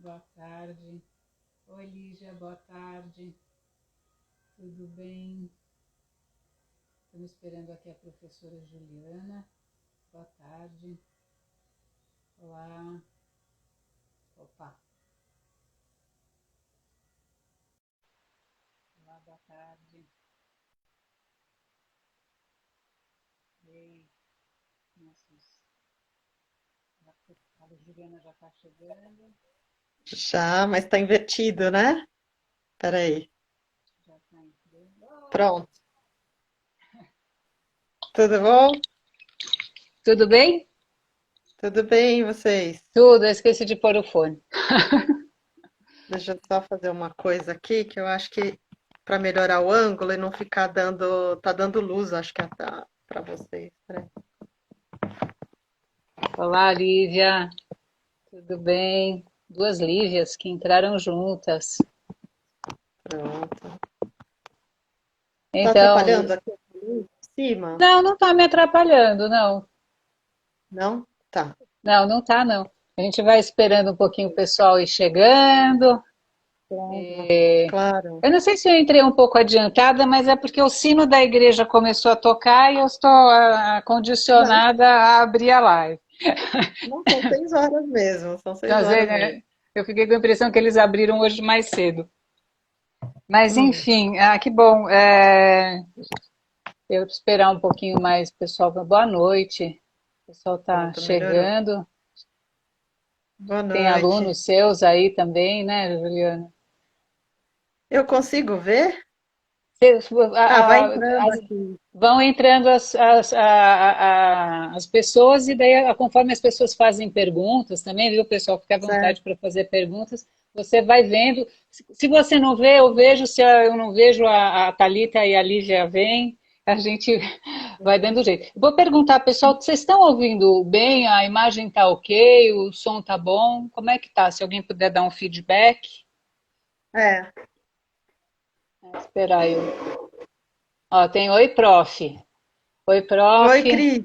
Boa tarde. Oi, Lígia, boa tarde. Tudo bem? Estamos esperando aqui a professora Juliana. Boa tarde. Olá. Opa. Olá, boa tarde. Ei, nossos... A Juliana já está chegando. Já, mas tá invertido, né? Peraí. Já está entrando. Oh! Pronto. Tudo bom? Tudo bem? Tudo bem, e vocês? Tudo, eu esqueci de pôr o fone. Deixa eu só fazer uma coisa aqui que eu acho que para melhorar o ângulo e não ficar dando, tá dando luz, acho que tá para vocês. Peraí. Olá, Lívia. Tudo bem? Duas Lívias que entraram juntas. Pronto. Tá Então, atrapalhando aqui em cima? não, não tá me atrapalhando, não. Não? Tá. Não, não tá, não. A gente vai esperando um pouquinho o pessoal ir chegando. Claro. E Claro. eu não sei se eu entrei um pouco adiantada, mas é porque o sino da igreja começou a tocar e eu estou Não, condicionada a abrir a live. não são 6 horas mesmo, são Então, seis horas mesmo. né, eu fiquei com a impressão que eles abriram hoje mais cedo. Mas Hum, enfim, que bom. Eu esperar um pouquinho mais, pessoal. Boa noite. O pessoal está pronto, melhorou. chegando. Boa Tem noite. alunos seus aí também, né, Juliana? Eu consigo ver? Cês- Ah, vai a- a- entrando as- aqui. Vão entrando as pessoas e daí, conforme as pessoas fazem perguntas também, viu, pessoal? Fique à vontade Certo. para fazer perguntas. Você vai vendo. Se você não vê, eu vejo. Se eu não vejo, a Thalita e a Lígia vêm. A gente vai dando jeito. Vou perguntar, pessoal, vocês estão ouvindo bem? A imagem está ok? O som está bom? Como é que tá? Se alguém puder dar um feedback. É. Esperar eu. Ó, tem oi, prof. Oi, prof. Oi, Cris.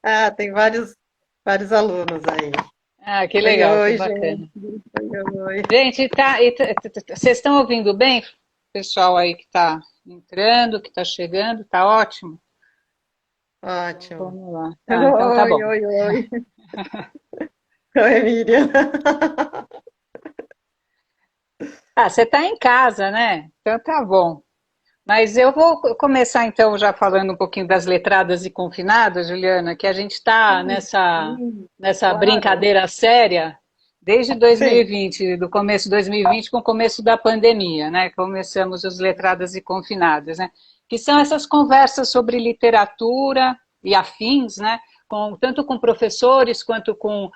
Ah, tem vários alunos aí. Ah, que Oi, legal, que oi, gente. bacana. Oi, oi. Gente, vocês estão ouvindo bem? Pessoal aí que está entrando, que está chegando, tá ótimo? Então Ótimo. vamos lá. Tá, então tá Oi, bom. oi, oi. Oi, Miriam. Ah, você está em casa, né? Então tá bom. Mas eu vou começar então já falando um pouquinho das letradas e confinadas, Juliana, que a gente está Sim, nessa claro. brincadeira séria desde Sim. 2020, do começo de 2020 com o começo da pandemia, né? Começamos os letradas e confinadas, né? Que são essas conversas sobre literatura e afins, né? Tanto com professores quanto com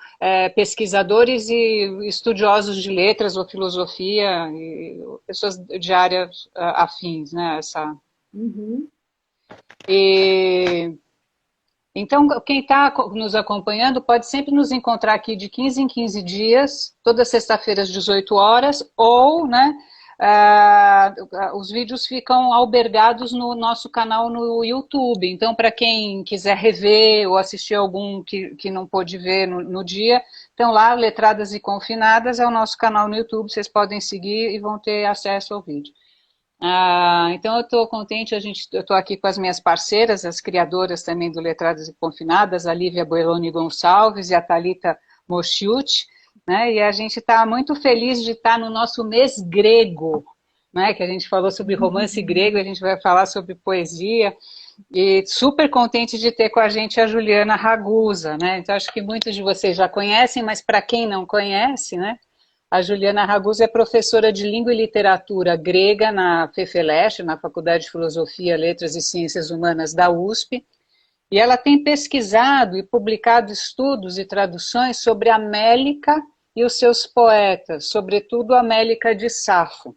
pesquisadores e estudiosos de letras ou filosofia, e pessoas de áreas afins, né? Uhum. E, então, quem está nos acompanhando pode sempre nos encontrar aqui de 15 em 15 dias, todas sexta-feiras, 18 horas, ou, né, os vídeos ficam albergados no nosso canal no YouTube. Então, para quem quiser rever ou assistir algum que não pôde ver no dia, então lá, Letradas e Confinadas, é o nosso canal no YouTube, vocês podem seguir e vão ter acesso ao vídeo. Então eu estou contente, eu estou aqui com as minhas parceiras, as criadoras também do Letradas e Confinadas, a Lívia Boeloni Gonçalves e a Thalita Moschiuti, né? E a gente está muito feliz de estar no nosso mês grego, né? Que a gente falou sobre romance grego, a gente vai falar sobre poesia, e super contente de ter com a gente a Juliana Ragusa, né? Então acho que muitos de vocês já conhecem, mas para quem não conhece, né? A Juliana Ragusa é professora de língua e literatura grega na FEFELESH, na Faculdade de Filosofia, Letras e Ciências Humanas da USP, e ela tem pesquisado e publicado estudos e traduções sobre a Mélica e os seus poetas, sobretudo a Mélica de Safo.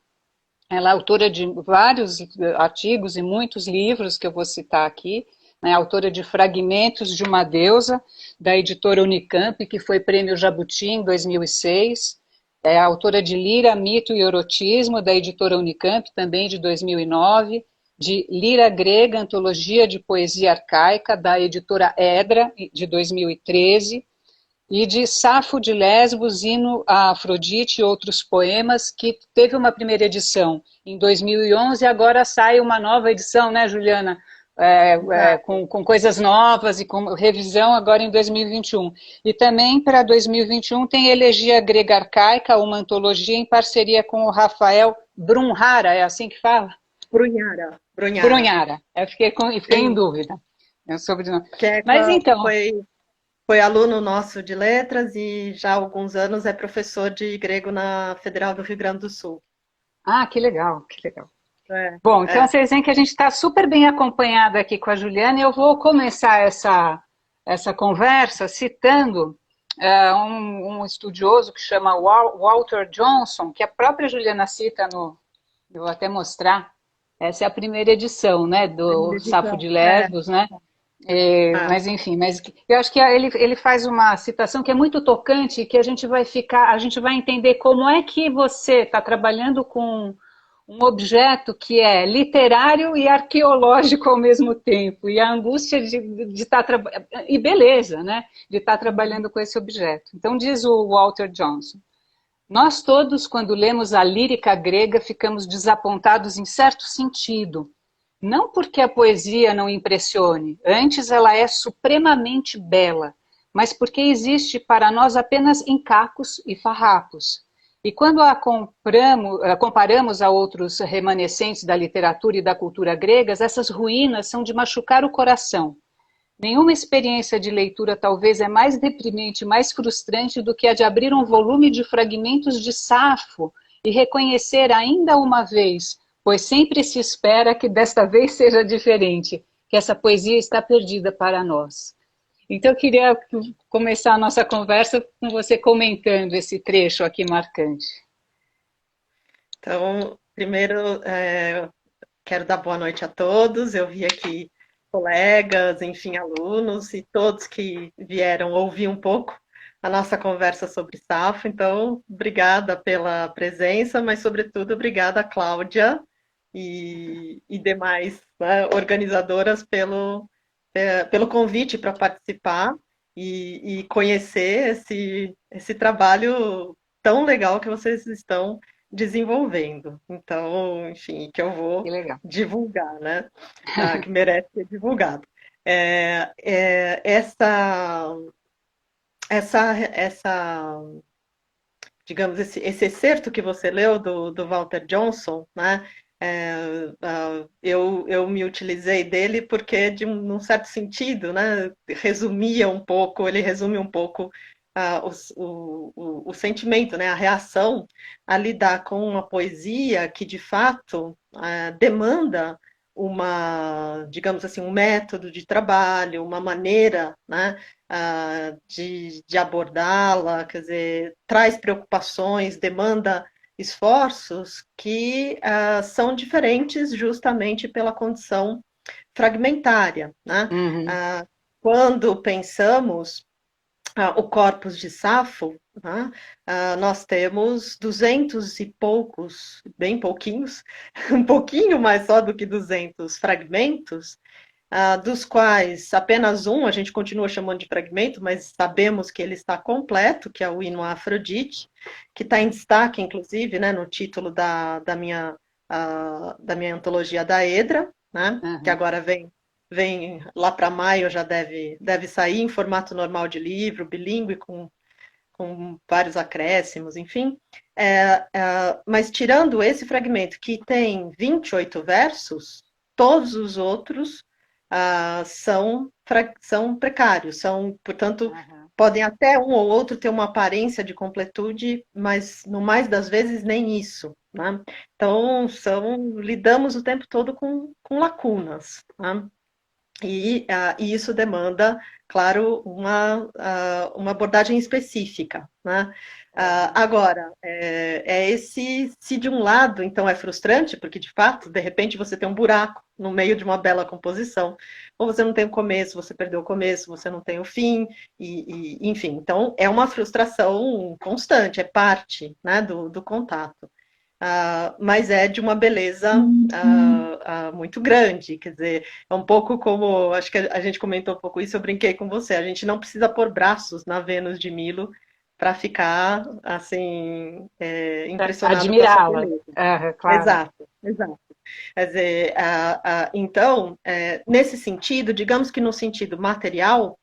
Ela é autora de vários artigos e muitos livros que eu vou citar aqui, né, autora de Fragmentos de uma Deusa, da editora Unicamp, que foi prêmio Jabuti em 2006, é autora de Lira, Mito e Erotismo, da editora Unicamp, também de 2009, de Lira Grega, Antologia de Poesia Arcaica, da editora Edra, de 2013, e de Safo de Lesbos, Hino a Afrodite e outros poemas, que teve uma primeira edição em 2011 e agora sai uma nova edição, né, Juliana? Com coisas novas e com revisão agora em 2021. E também para 2021 tem Elegia Grega Arcaica, uma antologia em parceria com o Rafael Brunhara, é assim que fala? Brunhara. Brunhara. Eu fiquei em dúvida. É o sobrenome. Mas então... Foi aluno nosso de letras e já há alguns anos é professor de grego na Federal do Rio Grande do Sul. Ah, que legal, que legal. Bom, então vocês veem que a gente está super bem acompanhada aqui com a Juliana e eu vou começar essa conversa citando um estudioso que chama Walter Johnson, que a própria Juliana cita eu vou até mostrar, essa é a primeira edição, né, do Safo de Lesbos, né? Mas enfim, eu acho que ele faz uma citação que é muito tocante, que a gente vai entender como é que você está trabalhando com um objeto que é literário e arqueológico ao mesmo tempo, e a angústia de estar trabalhando, e beleza, né, de estar trabalhando com esse objeto. Então diz o Walter Johnson: nós todos, quando lemos a lírica grega, ficamos desapontados em certo sentido. Não porque a poesia não impressione, antes ela é supremamente bela, mas porque existe para nós apenas encacos e farrapos. E quando a comparamos a outros remanescentes da literatura e da cultura gregas, essas ruínas são de machucar o coração. Nenhuma experiência de leitura talvez é mais deprimente, mais frustrante do que a de abrir um volume de fragmentos de Safo e reconhecer ainda uma vez, pois sempre se espera que desta vez seja diferente, que essa poesia está perdida para nós. Então eu queria começar a nossa conversa com você comentando esse trecho aqui marcante. Então, primeiro, quero dar boa noite a todos. Eu vi aqui colegas, enfim, alunos e todos que vieram ouvir um pouco a nossa conversa sobre Safo. Então, obrigada pela presença, mas, sobretudo, obrigada, Cláudia, e demais, né, organizadoras pelo convite para participar e conhecer esse trabalho tão legal que vocês estão desenvolvendo. Então, enfim, que eu vou divulgar, né? Que merece ser divulgado. Digamos, esse excerto que você leu do Walter Johnson, né? Eu me utilizei dele porque, num certo sentido, né, ele resume um pouco o sentimento, né, a reação a lidar com uma poesia que, de fato, demanda digamos assim, um método de trabalho, uma maneira, né, de abordá-la, quer dizer, traz preocupações, demanda esforços que são diferentes justamente pela condição fragmentária, né? Uhum. Quando pensamos o corpus de Safo, né? Nós temos 200 e poucos, bem pouquinhos, um pouquinho mais só do que 200 fragmentos, dos quais apenas um a gente continua chamando de fragmento, mas sabemos que ele está completo, que é o hino a Afrodite, que está em destaque, inclusive, né, no título da minha antologia da Edra, né, que agora vem lá para maio, já deve sair em formato normal de livro, bilíngue, com vários acréscimos, enfim. Mas tirando esse fragmento, que tem 28 versos, todos os outros são precários, portanto, podem até um ou outro ter uma aparência de completude, mas no mais das vezes nem isso, né? Então, lidamos o tempo todo com lacunas, né? E isso demanda, claro, uma abordagem específica, né? Agora, se de um lado, então, é frustrante, porque, de fato, de repente você tem um buraco no meio de uma bela composição, ou você não tem o começo, você perdeu o começo, você não tem o fim, enfim, então é uma frustração constante, é parte, né, do contato. mas é de uma beleza muito grande. Quer dizer, é um pouco como, acho que a gente comentou um pouco isso, eu brinquei com você, a gente não precisa pôr braços na Vênus de Milo para ficar assim impressionado com a sua Admirá-la. beleza. É, claro. Exato, exato. Quer dizer, então, nesse sentido, digamos que no sentido material,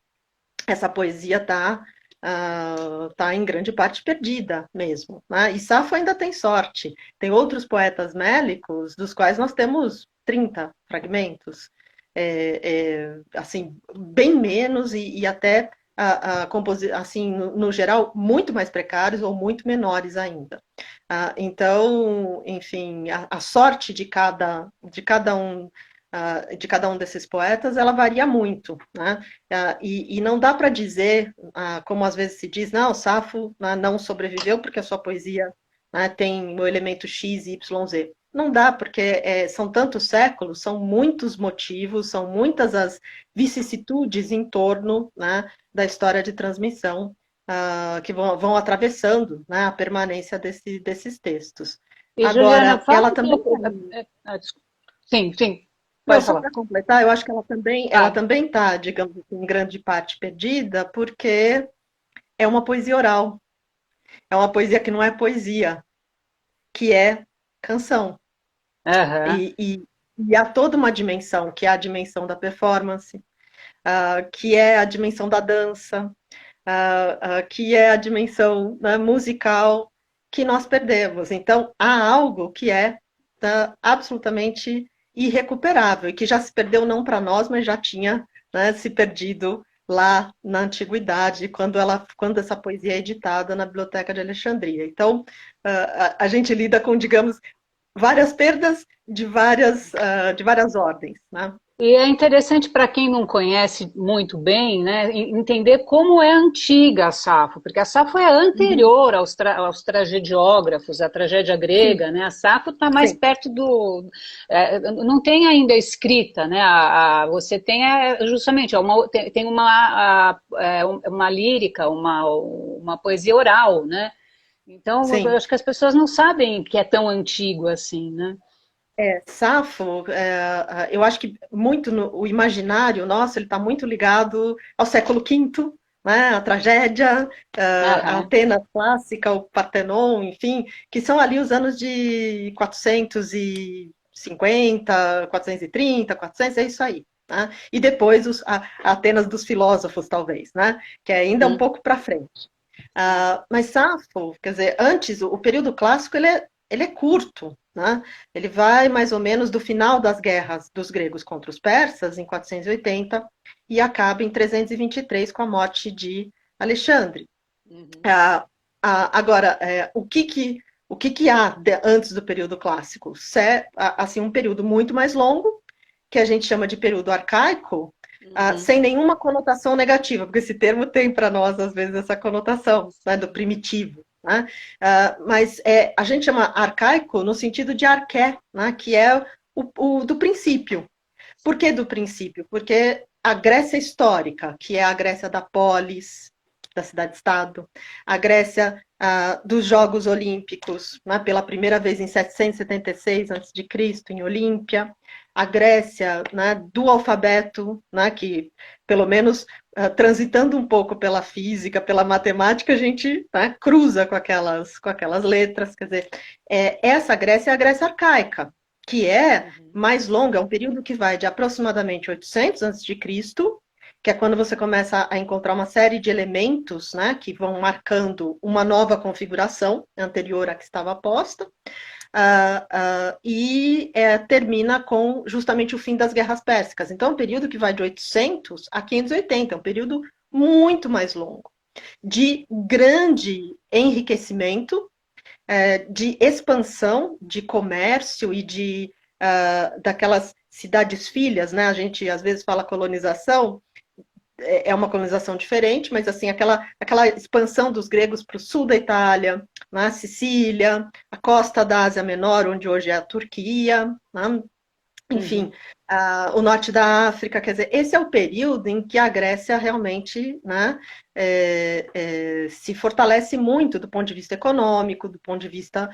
essa poesia tá em grande parte perdida mesmo, né? E Safo ainda tem sorte. Tem outros poetas mélicos, dos quais nós temos 30 fragmentos, assim, bem menos e até assim, no geral, muito mais precários ou muito menores ainda. Então, enfim, a sorte de cada um desses poetas, ela varia muito, né? E não dá para dizer, como às vezes se diz, não, Safo não sobreviveu porque a sua poesia, né, tem o elemento X, Y, Z. Não dá, porque são tantos séculos, são muitos motivos, são muitas as vicissitudes em torno, né, da história de transmissão que vão atravessando, né, a permanência desses textos. E Juliana, Agora, fala ela um também. pouco. Desculpa. Sim, sim, Não, pode só falar. para completar, eu acho que ela Claro. também está, digamos assim, em grande parte perdida, porque é uma poesia oral. É uma poesia que não é poesia, que é canção. Aham. E há toda uma dimensão, que é a dimensão da performance, que é a dimensão da dança, que é a dimensão, né, musical, que nós perdemos. Então, há algo que é absolutamente irrecuperável e que já se perdeu não para nós, mas já tinha, né, se perdido lá na antiguidade, quando essa poesia é editada na Biblioteca de Alexandria. Então, a gente lida com, digamos, várias perdas de várias ordens, né? E é interessante para quem não conhece muito bem, né, entender como é antiga a Safo, porque a Safo é Uhum. anterior aos tragediógrafos, à tragédia Sim, grega, né? A Safo está mais sim. perto do, não tem ainda escrita, né? Você tem justamente tem uma lírica, uma poesia oral, né? Então eu Sim. acho que as pessoas não sabem que é tão antigo assim, né? Safo, eu acho que muito o imaginário nosso ele está muito ligado ao século V, né, a tragédia, a Aham. Atenas clássica, o Partenon, enfim, que são ali os anos de 450, 430, 400, é isso aí. Né? E depois a Atenas dos filósofos, talvez, né? Que é ainda um Hum. pouco para frente. Mas Safo, quer dizer, antes, o período clássico ele é curto, né? Ele vai mais ou menos do final das guerras dos gregos contra os persas, em 480, e acaba em 323 com a morte de Alexandre. Uhum. Ah, Agora, o que há antes do período clássico? Assim, um período muito mais longo, que a gente chama de período arcaico, Uhum. sem nenhuma conotação negativa, porque esse termo tem para nós, às vezes, essa conotação, né, do primitivo. Né? Mas a gente chama arcaico no sentido de arqué, né, que é o do princípio. Por que do princípio? Porque a Grécia histórica, que é a Grécia da polis, da cidade-estado, a Grécia dos Jogos Olímpicos, né, pela primeira vez em 776 a.C., em Olímpia, a Grécia, né, do alfabeto, né, que pelo menos transitando um pouco pela física, pela matemática, a gente, né, cruza com aquelas letras. Quer dizer, essa Grécia é a Grécia arcaica, que é Uhum. mais longa, é um período que vai de aproximadamente 800 a.C., que é quando você começa a encontrar uma série de elementos, né, que vão marcando uma nova configuração anterior à que estava posta, e termina com justamente o fim das guerras pérsicas. Então, é um período que vai de 800 a 580, é um período muito mais longo, de grande enriquecimento, de expansão de comércio e daquelas cidades filhas, né? A gente às vezes fala colonização, é uma colonização diferente, mas assim, aquela expansão dos gregos para o sul da Itália, na Sicília, a costa da Ásia Menor, onde hoje é a Turquia, né? enfim, o norte da África, quer dizer, esse é o período em que a Grécia realmente, né, se fortalece muito do ponto de vista econômico, do ponto de vista,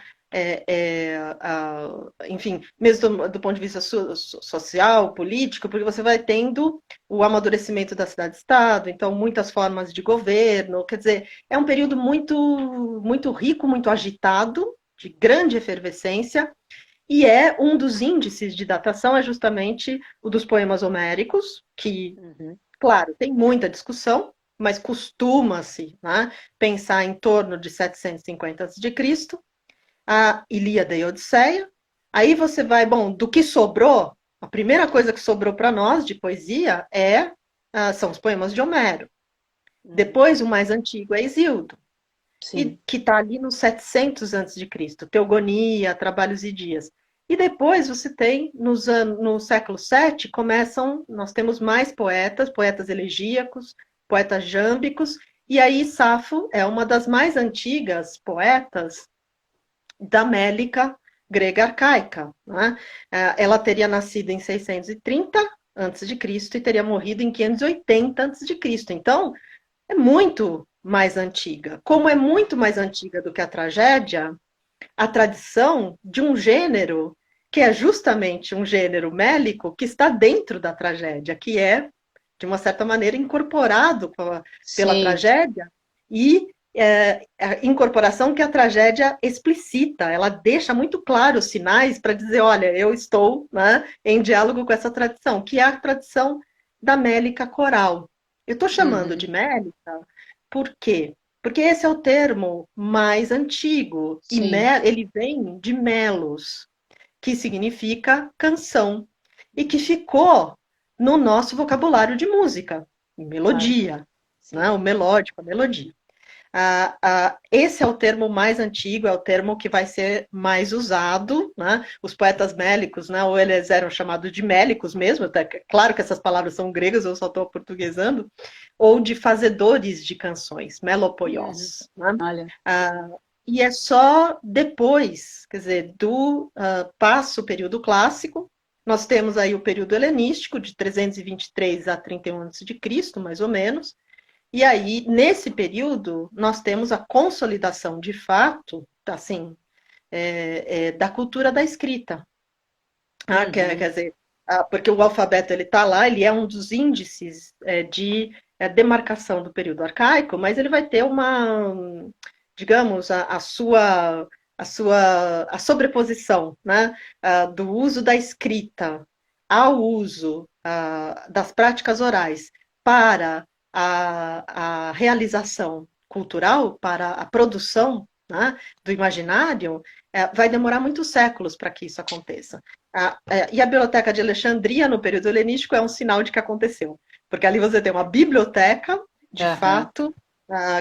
enfim, mesmo do ponto de vista social, político, porque você vai tendo o amadurecimento da cidade-estado, então muitas formas de governo, quer dizer, é um período muito, muito rico, muito agitado, de grande efervescência, e é um dos índices de datação é justamente o dos poemas homéricos, que, claro, tem muita discussão, mas costuma-se, né, pensar em torno de 750 a.C., a Ilíada e a Odisseia. Aí você vai, bom, do que sobrou, a primeira coisa que sobrou para nós de poesia são os poemas de Homero. Depois, o mais antigo é Hesíodo, e que está ali nos 700 a.C., Teogonia, Trabalhos e Dias. E depois você tem, no século VII, nós temos mais poetas elegíacos, poetas jâmbicos, e aí Safo é uma das mais antigas poetas da Mélica grega arcaica. Né? Ela teria nascido em 630 a.C. e teria morrido em 580 a.C. Então, é muito mais antiga. Como é muito mais antiga do que a tragédia, a tradição de um gênero que é justamente um gênero mélico que está dentro da tragédia, que é, de uma certa maneira, incorporado pela tragédia, e a incorporação que a tragédia explicita, ela deixa muito claro os sinais para dizer, olha, eu estou, né, em diálogo com essa tradição, que é a tradição da mélica coral. Eu estou chamando de mélica por quê? Porque esse é o termo mais antigo, e ele vem de melos, que significa canção, e que ficou no nosso vocabulário de música, melodia, né? O melódico, a melodia. Esse é o termo mais antigo, é o termo que vai ser mais usado, né? Os poetas mélicos, né? Ou eles eram chamados de mélicos mesmo, até, claro que essas palavras são gregas, eu só estou aportuguesando, ou de fazedores de canções, melopoios. Né? E é só depois, quer dizer, passa o período clássico, nós temos aí o período helenístico, de 323 a 31 a.C., mais ou menos. E aí, nesse período, nós temos a consolidação, de fato, assim, da cultura da escrita. Quer dizer, porque o alfabeto ele está lá, ele é um dos índices de demarcação do período arcaico, mas ele vai ter digamos, a sobreposição, né, do uso da escrita ao uso das práticas orais para a realização cultural, para a produção, né, do imaginário, vai demorar muitos séculos para que isso aconteça. E a Biblioteca de Alexandria, no período helenístico, é um sinal de que aconteceu. Porque ali você tem uma biblioteca, de fato,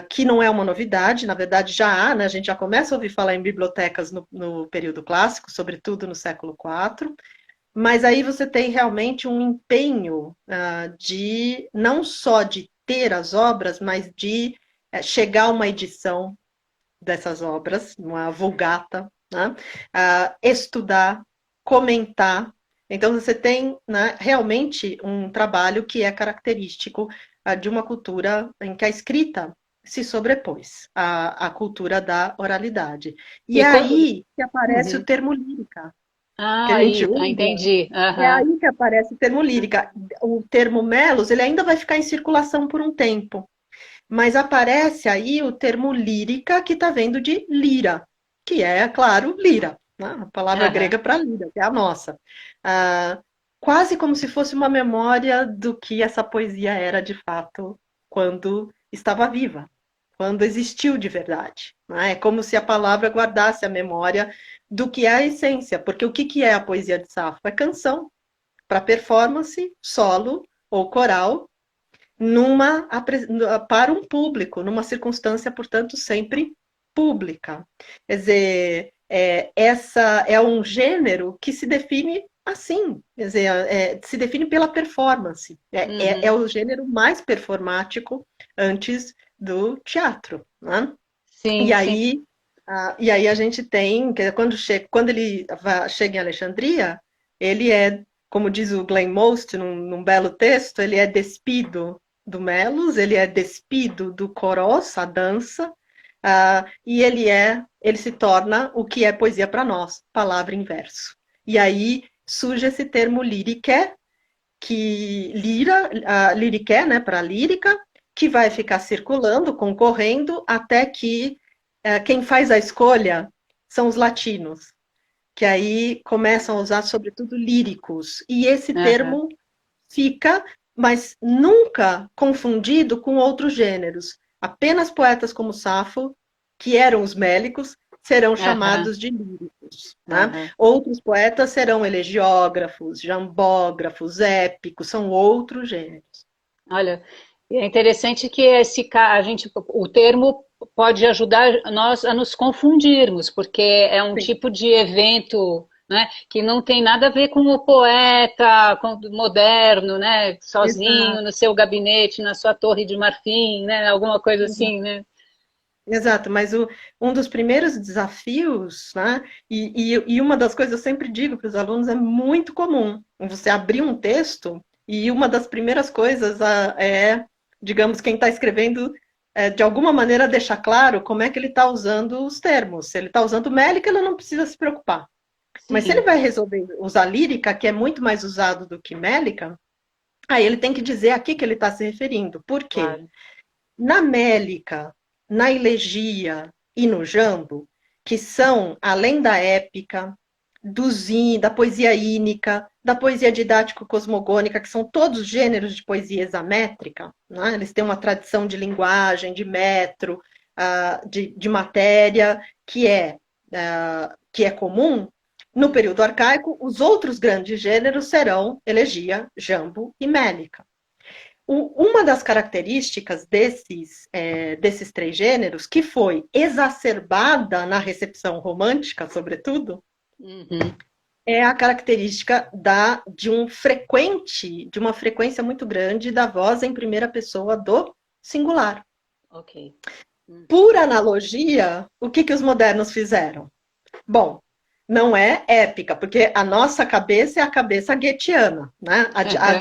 que não é uma novidade, na verdade já há, né, a gente já começa a ouvir falar em bibliotecas no período clássico, sobretudo no século IV, mas aí você tem realmente um empenho de não só de ter as obras, mas de chegar a uma edição dessas obras, uma vulgata, né? Estudar, comentar. Então você tem, né, realmente um trabalho que é característico de uma cultura em que a escrita se sobrepôs à cultura da oralidade. E é aí que aparece o termo lírica. Que a gente usa, entendi. É aí que aparece o termo lírica. O termo melos, ele ainda vai ficar em circulação por um tempo. Mas aparece aí o termo lírica, que está vendo de lira, que é, claro, lira, né? A palavra grega para lira, que é a nossa. Quase como se fosse uma memória do que essa poesia era de fato quando estava viva, quando existiu de verdade. Né? É como se a palavra guardasse a memória do que é a essência, porque o que é a poesia de Safo? É canção para performance, solo ou coral, para um público, numa circunstância, portanto, sempre pública. Quer dizer, essa é um gênero que se define assim, quer dizer, se define pela performance. É o gênero mais performático antes do teatro. Né? Sim, e aí a gente tem, quando ele chega em Alexandria, ele é como diz o Glenn Most num belo texto, ele é despido do melos, ele é despido do chorós, a dança, e ele se torna o que é poesia para nós, palavra em verso. E aí surge esse termo lírica, que lírica, né, para lírica, que vai ficar circulando, concorrendo, até que quem faz a escolha são os latinos, que aí começam a usar, sobretudo, líricos. E esse termo fica, mas nunca confundido com outros gêneros. Apenas poetas como Safo, que eram os mélicos, serão chamados de líricos. Né? Outros poetas serão elegiógrafos, jambógrafos, épicos, são outros gêneros. Olha, é interessante que o termo pode ajudar nós a nos confundirmos, porque é um tipo de evento, né, que não tem nada a ver com o poeta moderno, né, sozinho, exato, no seu gabinete, na sua torre de marfim, né, alguma coisa assim, né? Exato, mas um dos primeiros desafios, né, e uma das coisas eu sempre digo para os alunos, é muito comum você abrir um texto e uma das primeiras coisas é, digamos, quem está escrevendo, de alguma maneira deixar claro como é que ele está usando os termos. Se ele está usando mélica, ele não precisa se preocupar. Sim. Mas se ele vai resolver usar lírica, que é muito mais usado do que mélica, aí ele tem que dizer a que ele está se referindo. Por quê? Claro. Na mélica, na elegia e no jambo, que são, além da épica, da poesia ínica, da poesia didático-cosmogônica, que são todos gêneros de poesia hexamétrica, né? Eles têm uma tradição de linguagem, de metro, de matéria, que é comum. No período arcaico, os outros grandes gêneros serão elegia, jambo e mélica. Uma das características desses três gêneros, que foi exacerbada na recepção romântica, sobretudo, é a característica de uma frequência muito grande da voz em primeira pessoa do singular. Ok. Por analogia, o que os modernos fizeram? Bom, não é épica, porque a nossa cabeça é a cabeça goetheana, né?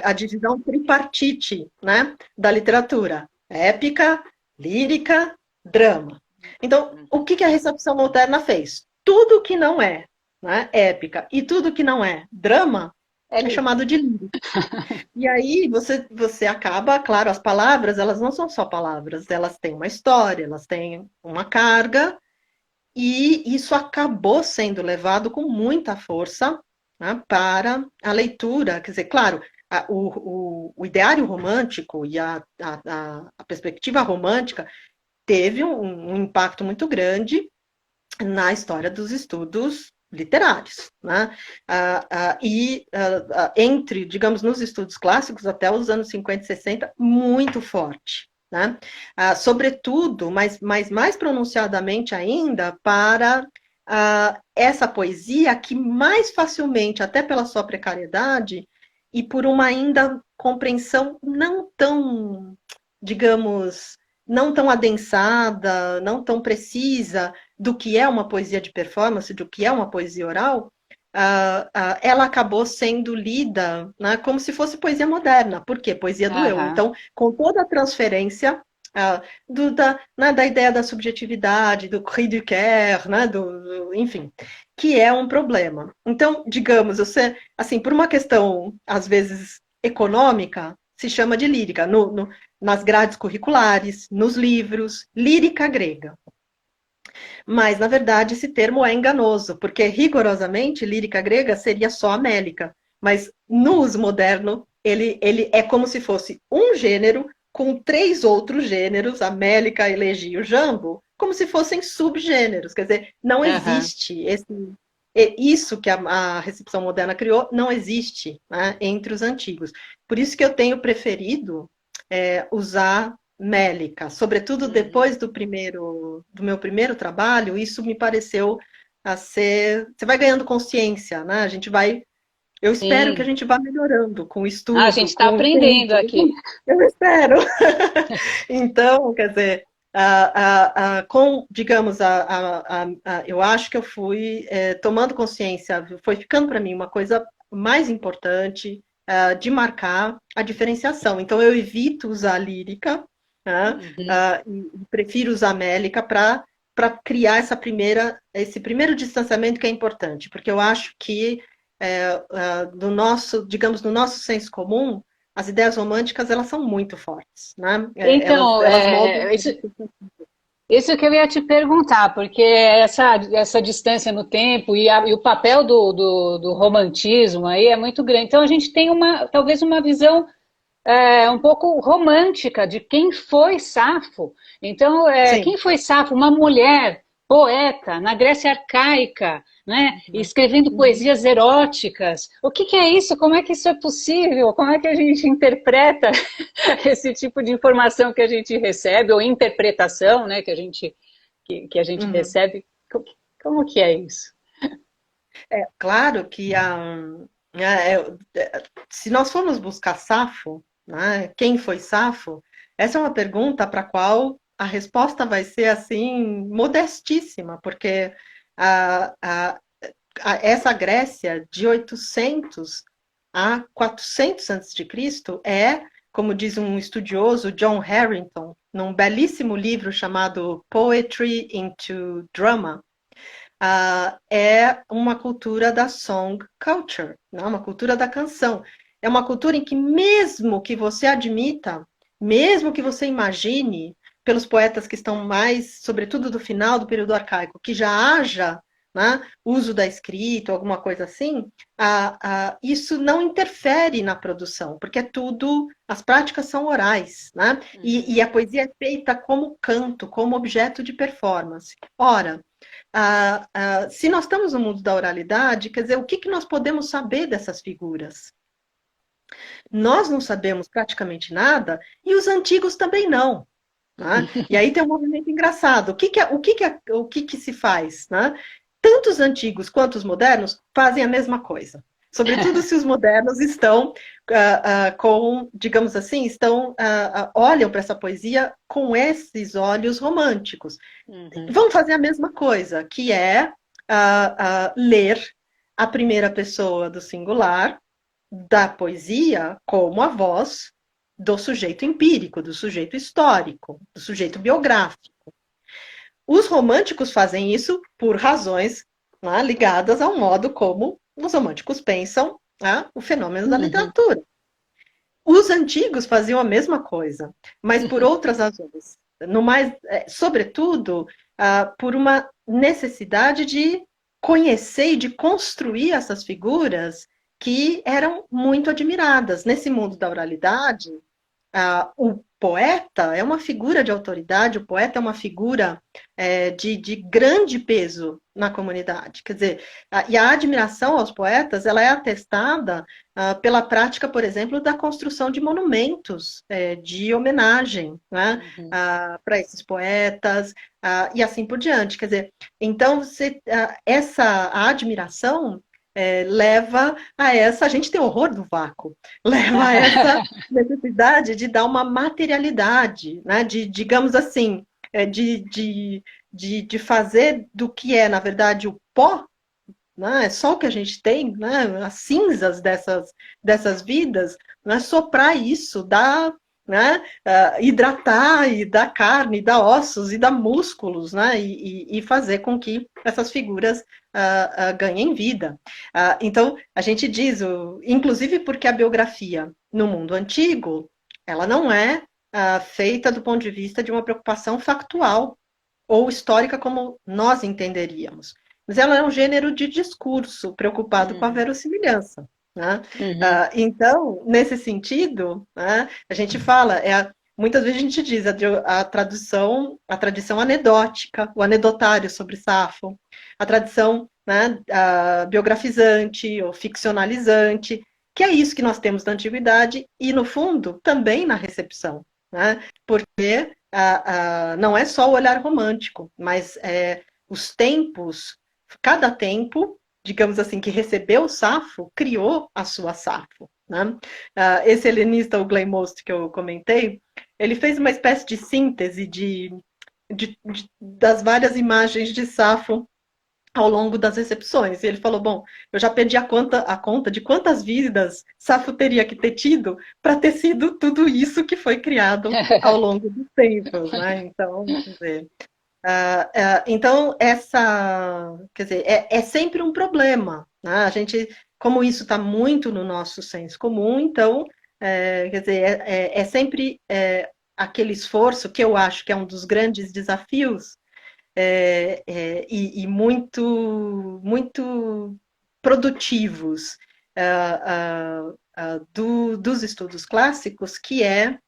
A divisão tripartite, né, da literatura. Épica, lírica, drama. Então, o que a recepção moderna fez? Tudo que não é, né, épica e tudo que não é drama é chamado de lírico. E aí você acaba, claro, as palavras, elas não são só palavras, elas têm uma história, elas têm uma carga. E isso acabou sendo levado com muita força, né, para a leitura. Quer dizer, claro, o ideário romântico e a perspectiva romântica teve um impacto muito grande na história dos estudos literários. Né? Entre, digamos, nos estudos clássicos, até os anos 50 e 60, muito forte. Né? Sobretudo, mas mais pronunciadamente ainda, para essa poesia que mais facilmente, até pela sua precariedade, e por uma ainda compreensão não tão, digamos, não tão adensada, não tão precisa do que é uma poesia de performance, do que é uma poesia oral, ela acabou sendo lida, né, como se fosse poesia moderna. Por quê? Poesia do eu. Então, com toda a transferência da ideia da subjetividade, do cri du cœur, né, enfim, que é um problema. Então, digamos, assim, por uma questão, às vezes, econômica, se chama de lírica, nas grades curriculares, nos livros, lírica grega. Mas, na verdade, esse termo é enganoso, porque, rigorosamente, lírica grega seria só a mélica. Mas, no uso moderno, ele é como se fosse um gênero com 3 outros gêneros, a mélica, a elegia e o jambo, como se fossem subgêneros. Quer dizer, não existe isso que a recepção moderna criou, não existe, né, entre os antigos. Por isso que eu tenho preferido usar mélica, sobretudo depois do meu primeiro trabalho, isso me pareceu você vai ganhando consciência, né? Eu espero que a gente vá melhorando com o estudo. A gente está aprendendo aqui. Eu espero. Então, quer dizer, digamos, eu acho que eu fui tomando consciência, foi ficando para mim uma coisa mais importante de marcar a diferenciação. Então, eu evito usar lírica, né? E prefiro usar mélica para criar esse primeiro distanciamento que é importante, porque eu acho que digamos, no nosso senso comum, as ideias românticas, elas são muito fortes, né? Então, Elas moldam... isso que eu ia te perguntar, porque essa distância no tempo e o papel do romantismo aí é muito grande. Então a gente tem talvez uma visão um pouco romântica de quem foi Safo. Então, Sim. quem foi Safo? Uma mulher poeta na Grécia Arcaica, né? Escrevendo poesias eróticas. O que é isso? Como é que isso é possível? Como é que a gente interpreta esse tipo de informação que a gente recebe, ou interpretação, né, que a gente recebe? Como que é isso? Claro que se nós formos buscar Safo, né, quem foi Safo, essa é uma pergunta para a qual a resposta vai ser assim modestíssima, porque essa Grécia de 800 a 400 a.C. Como diz um estudioso, John Harrington, num belíssimo livro chamado Poetry into Drama, é uma cultura da song culture, né? Uma cultura da canção. É uma cultura em que, mesmo que você admita, mesmo que você imagine, pelos poetas que estão mais, sobretudo do final do período arcaico, que já haja, né, uso da escrita, alguma coisa assim, isso não interfere na produção, porque as práticas são orais, né? E a poesia é feita como canto, como objeto de performance. Ora, se nós estamos no mundo da oralidade, quer dizer, o que nós podemos saber dessas figuras? Nós não sabemos praticamente nada, e os antigos também não. Né? E aí tem um movimento engraçado. O que se faz? Né? Tanto os antigos quanto os modernos fazem a mesma coisa. Sobretudo se os modernos estão digamos assim, olham para essa poesia com esses olhos românticos. Vão fazer a mesma coisa, que é ler a primeira pessoa do singular da poesia como a voz do sujeito empírico, do sujeito histórico, do sujeito biográfico. Os românticos fazem isso por razões, né, ligadas ao modo como os românticos pensam, né, o fenômeno da literatura. Os antigos faziam a mesma coisa, mas por outras razões. Sobretudo, por uma necessidade de conhecer e de construir essas figuras que eram muito admiradas. Nesse mundo da oralidade, o poeta é uma figura de autoridade, o poeta é uma figura de grande peso na comunidade. Quer dizer, e a admiração aos poetas, ela é atestada pela prática, por exemplo, da construção de monumentos de homenagem, né, para esses poetas, e assim por diante. Quer dizer, então, a admiração leva a gente tem horror do vácuo, leva a essa necessidade de dar uma materialidade, né? Digamos assim, de fazer do que é, na verdade, o pó, né? É só o que a gente tem, né? As cinzas dessas vidas, né? Soprar isso, né? Hidratar e dar carne, e dar ossos e dar músculos, né? E fazer com que essas figuras ganhem vida. Então, a gente diz, inclusive porque a biografia no mundo antigo, ela não é feita do ponto de vista de uma preocupação factual ou histórica como nós entenderíamos. Mas ela é um gênero de discurso preocupado com a verossimilhança. Né? Então, nesse sentido, né, a gente fala, muitas vezes a gente diz a tradição anedótica, o anedotário sobre Safo, a tradição, né, biografizante ou ficcionalizante, que é isso que nós temos na antiguidade e, no fundo, também na recepção. Né? Porque não é só o olhar romântico, mas os tempos, cada tempo, digamos assim, que recebeu o Safo, criou a sua Safo. Né? Esse helenista, o Glenn Most, que eu comentei, ele fez uma espécie de síntese das várias imagens de Safo ao longo das recepções. E ele falou, bom, eu já perdi a conta de quantas vidas Safo teria que ter tido para ter sido tudo isso que foi criado ao longo dos tempos, né? Então, quer dizer, então quer dizer, é sempre um problema, né? A gente, como isso está muito no nosso senso comum, então, quer dizer, é sempre aquele esforço que eu acho que é um dos grandes desafios e muito produtivos dos estudos clássicos, que é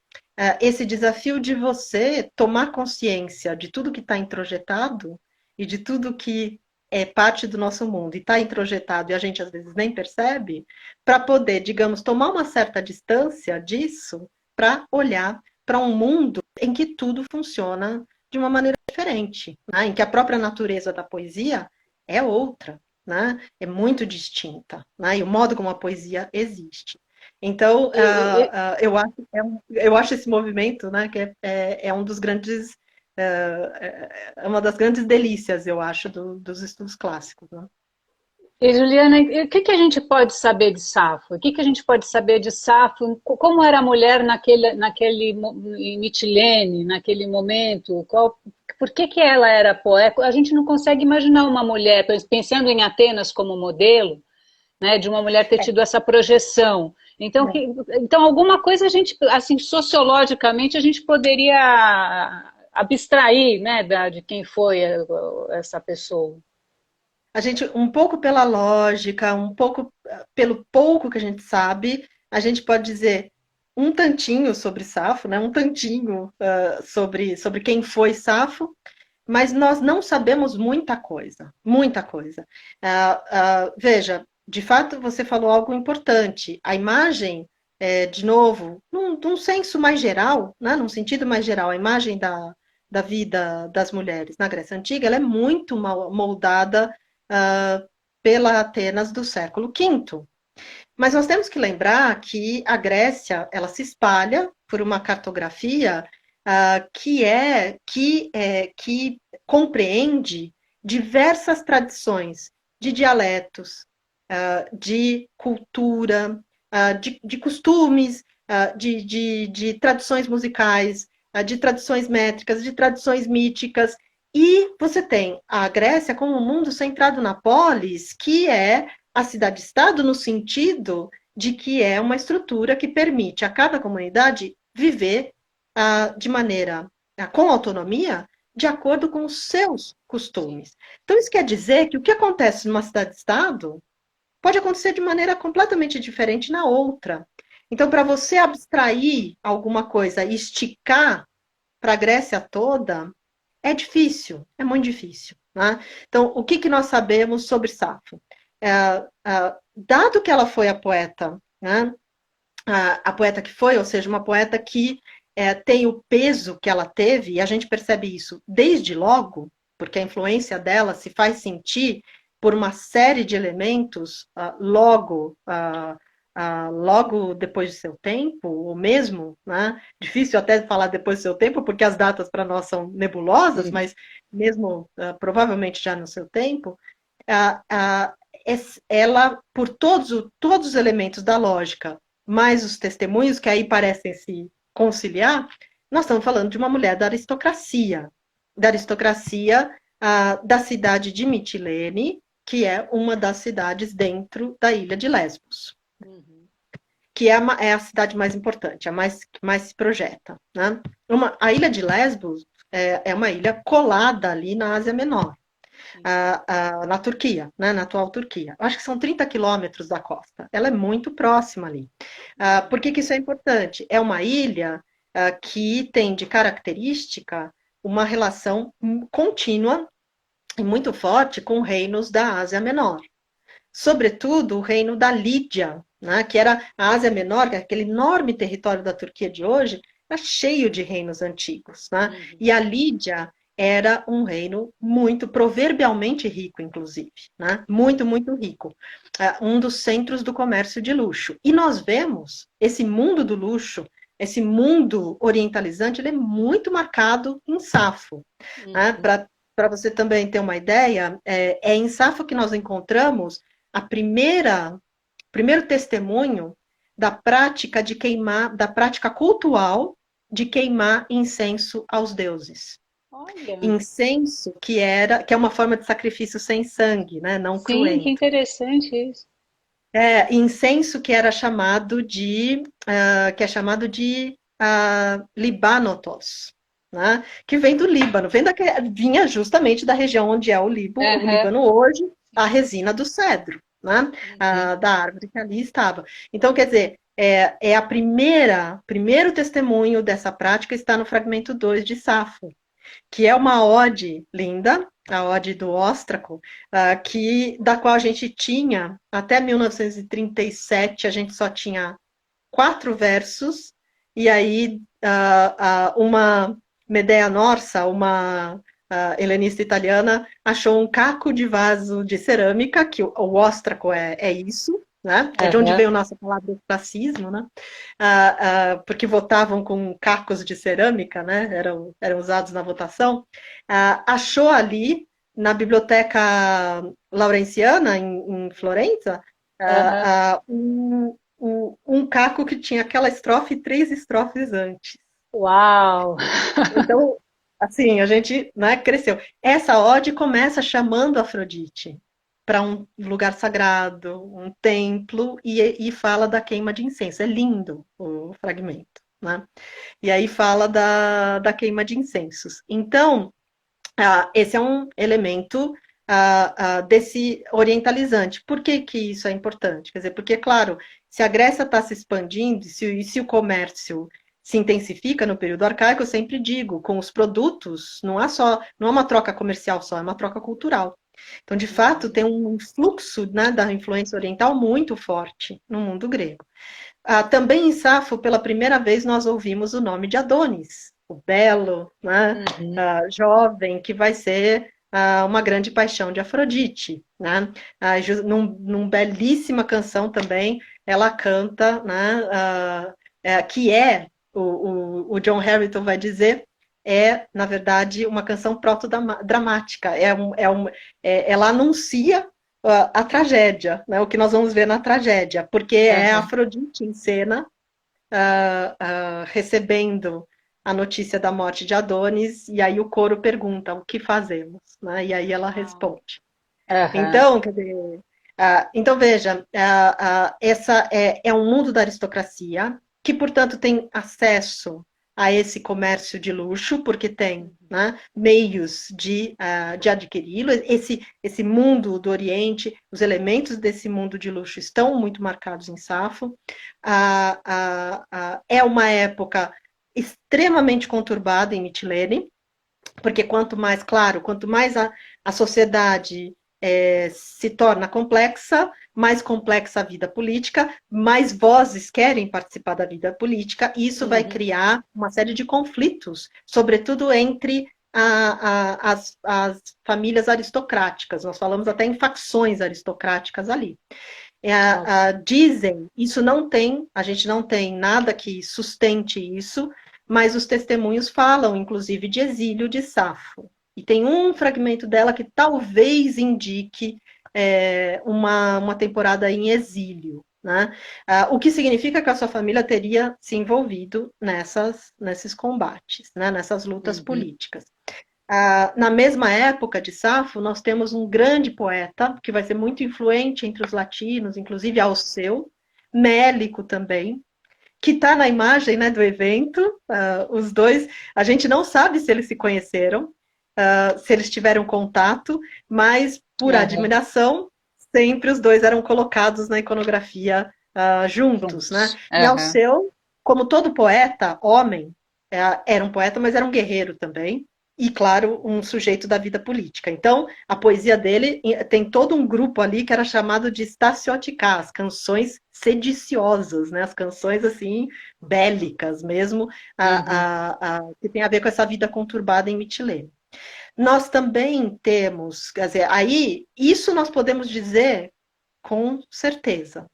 esse desafio de você tomar consciência de tudo que está introjetado e de tudo que é parte do nosso mundo e está introjetado e a gente às vezes nem percebe, para poder, digamos, tomar uma certa distância disso para olhar para um mundo em que tudo funciona de uma maneira diferente, né? Em que a própria natureza da poesia é outra, né? É muito distinta, né? E o modo como a poesia existe. Então, eu acho esse movimento, né, que é um dos grandes, é uma das grandes delícias, eu acho, dos estudos clássicos, né? E, Juliana, o que que a gente pode saber de Safo? O que que a gente pode saber de Safo? Como era a mulher em Mitilene, naquele momento? Por que que ela era poeta? A gente não consegue imaginar uma mulher, pensando em Atenas como modelo, né, de uma mulher ter tido essa projeção. Então, então alguma coisa a gente, assim, sociologicamente, a gente poderia abstrair, né, de quem foi essa pessoa. A gente, um pouco pela lógica, um pouco pelo pouco que a gente sabe, a gente pode dizer um tantinho sobre Safo, né? Um tantinho sobre quem foi Safo, mas nós não sabemos muita coisa, muita coisa. Veja, de fato você falou algo importante. A imagem, de novo, num senso mais geral, né? Num sentido mais geral, a imagem da vida das mulheres na Grécia Antiga, ela é muito moldada uh, pela Atenas do século V. Mas nós temos que lembrar que a Grécia ela se espalha por uma cartografia que compreende diversas tradições de dialetos, de cultura, de costumes, de tradições musicais, de tradições métricas, de tradições míticas. E você tem a Grécia como um mundo centrado na polis, que é a cidade-estado no sentido de que é uma estrutura que permite a cada comunidade viver de maneira com autonomia, de acordo com os seus costumes. Então, isso quer dizer que o que acontece numa cidade-estado pode acontecer de maneira completamente diferente na outra. Então, para você abstrair alguma coisa e esticar para a Grécia toda, é difícil, é muito difícil. Né? Então, o que nós sabemos sobre Safo? Dado que ela foi a poeta, né? A poeta que foi, ou seja, uma poeta que tem o peso que ela teve, e a gente percebe isso desde logo, porque a influência dela se faz sentir por uma série de elementos logo depois de seu tempo, ou mesmo, né? Difícil até falar depois do seu tempo, porque as datas para nós são nebulosas, mas mesmo provavelmente já no seu tempo, ela, por todos os elementos da lógica, mais os testemunhos que aí parecem se conciliar, nós estamos falando de uma mulher da aristocracia da cidade de Mitilene, que é uma das cidades dentro da ilha de Lesbos, que é a cidade mais importante, a que mais se projeta. Né? A ilha de Lesbos é uma ilha colada ali na Ásia Menor, na Turquia, né, na atual Turquia. Acho que são 30 quilômetros da costa. Ela é muito próxima ali. Por que isso é importante? É uma ilha que tem de característica uma relação contínua e muito forte com reinos da Ásia Menor. Sobretudo o reino da Lídia, né, que era a Ásia Menor, que é aquele enorme território da Turquia de hoje, era cheio de reinos antigos. Né? E a Lídia era um reino muito, proverbialmente rico, inclusive. Né? Muito, muito rico. Um dos centros do comércio de luxo. E nós vemos esse mundo do luxo, esse mundo orientalizante, ele é muito marcado em Safo. Né? para você também ter uma ideia, é em Safo que nós encontramos a primeiro testemunho da prática de queimar, da prática cultual de queimar incenso aos deuses. Olha, Incenso que é uma forma de sacrifício sem sangue, né, não sim, que cruento. interessante isso. Incenso que era chamado que é chamado de libanotos, né? Que vem do Líbano, vinha justamente da região onde é o Aham, Líbano hoje, a resina do cedro, né? uhum. Da árvore que ali estava. Então, quer dizer, é a primeiro testemunho dessa prática está no fragmento 2 de Safo, que é uma ode linda, a ode do Óstraco, da qual a gente tinha, até 1937, a gente só tinha 4 versos, e aí uma Medea Norsa, uma helenista italiana, achou um caco de vaso de cerâmica, que o óstraco é isso, né? É de onde Aham. veio a nossa palavra ostracismo, né? Porque votavam com cacos de cerâmica, né? Eram usados na votação. Achou ali, na Biblioteca Laurenciana, em Florença, Aham. um caco que tinha aquela estrofe e 3 estrofes antes. Uau! Então, assim, a gente, né, cresceu. Essa ode começa chamando Afrodite para um lugar sagrado, um templo, e fala da queima de incenso. É lindo o fragmento, né? E aí fala da queima de incensos. Então, esse é um elemento desse orientalizante. Por que que isso é importante? Quer dizer, porque, claro, se a Grécia está se expandindo, se o comércio se intensifica no período arcaico, eu sempre digo, com os produtos, não é uma troca comercial só, é uma troca cultural. Então, de fato, tem um fluxo, né, da influência oriental muito forte no mundo grego. Também em Safo, pela primeira vez, nós ouvimos o nome de Adonis, o belo, né, Uhum. jovem, que vai ser uma grande paixão de Afrodite. Né? Num belíssima canção também, ela canta, né, que o John Harrington vai dizer, na verdade, uma canção proto-dramática. Ela anuncia a tragédia, né? O que nós vamos ver na tragédia, porque é Aham. Afrodite em cena recebendo a notícia da morte de Adonis, e aí o coro pergunta o que fazemos, né? E aí ela Uau. responde. Aham. Então, quer dizer, então veja, essa é um mundo da aristocracia, que, portanto, tem acesso a esse comércio de luxo, porque tem, né, meios de adquiri-lo. Esse mundo do Oriente, os elementos desse mundo de luxo estão muito marcados em Safo. É uma época extremamente conturbada em Mitilene, porque quanto mais a sociedade se torna complexa, mais complexa a vida política, mais vozes querem participar da vida política, e isso vai Uhum. criar uma série de conflitos, sobretudo entre as famílias aristocráticas. Nós falamos até em facções aristocráticas ali. Nossa. Dizem, a gente não tem nada que sustente isso, mas os testemunhos falam, inclusive, de exílio de Safo. E tem um fragmento dela que talvez indique uma temporada em exílio. Né? O que significa que a sua família teria se envolvido nesses combates, né? Nessas lutas Uhum. políticas. Na mesma época de Safo, nós temos um grande poeta, que vai ser muito influente entre os latinos, inclusive Alceu, Mélico também, que está na imagem, né, do evento. Os dois, a gente não sabe se eles se conheceram, se eles tiveram contato, mas por Aham. admiração, sempre os dois eram colocados na iconografia juntos. Né? Juntos. E Aham. Alceu, como todo poeta, homem, era um poeta, mas era um guerreiro também, e, claro, um sujeito da vida política. Então, a poesia dele tem todo um grupo ali que era chamado de staciotica, as canções sediciosas, né? As canções, assim, bélicas mesmo, Uhum. que tem a ver com essa vida conturbada em Mitilene. Nós também temos, quer dizer, aí, isso nós podemos dizer com certeza.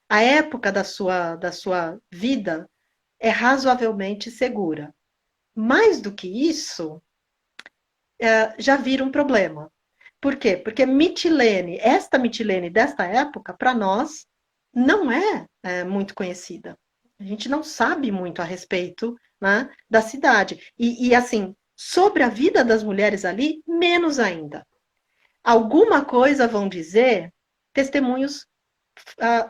A época da sua vida é razoavelmente segura. Mais do que isso, já vira um problema. Por quê? Porque Mitilene, esta Mitilene desta época, para nós, não é muito conhecida. A gente não sabe muito a respeito, né, da cidade. E, assim, sobre a vida das mulheres ali, menos ainda. Alguma coisa vão dizer testemunhos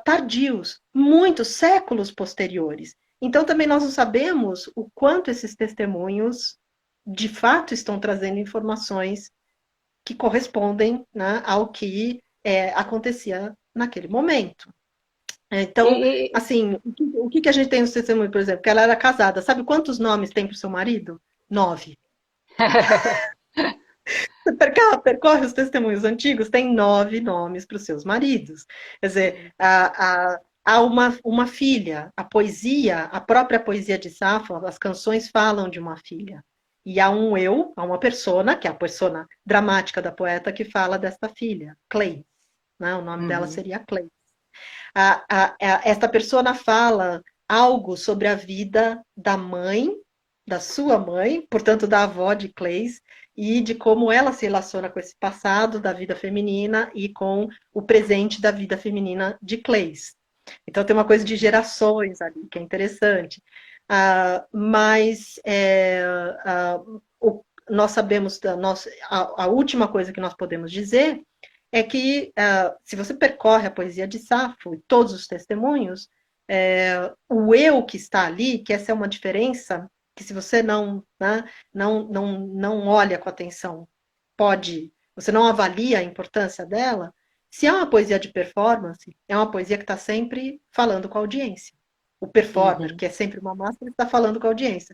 tardios, muitos séculos posteriores. Então, também nós não sabemos o quanto esses testemunhos de fato estão trazendo informações que correspondem, né, ao que acontecia naquele momento. Então, E, assim, o que a gente tem no testemunho, por exemplo? Que ela era casada. Sabe quantos nomes tem para o seu marido? 9. Você percorre os testemunhos antigos, tem 9 nomes para os seus maridos. Quer dizer, há uma filha, a poesia, a própria poesia de Safo, as canções falam de uma filha. E há um eu, há uma persona, que é a persona dramática da poeta, que fala desta filha, Clay. Né? O nome dela seria Clay. Esta persona fala algo sobre a vida da mãe, da sua mãe, portanto, da avó de Clays, e de como ela se relaciona com esse passado da vida feminina e com o presente da vida feminina de Clays. Então, tem uma coisa de gerações ali, que é interessante. Mas nós sabemos, a última coisa que nós podemos dizer é que, se você percorre a poesia de Safo e todos os testemunhos, o eu que está ali, que essa é uma diferença, que se você não olha com atenção, você não avalia a importância dela, se é uma poesia de performance, é uma poesia que está sempre falando com a audiência. O performer, que é sempre uma máscara, está falando com a audiência.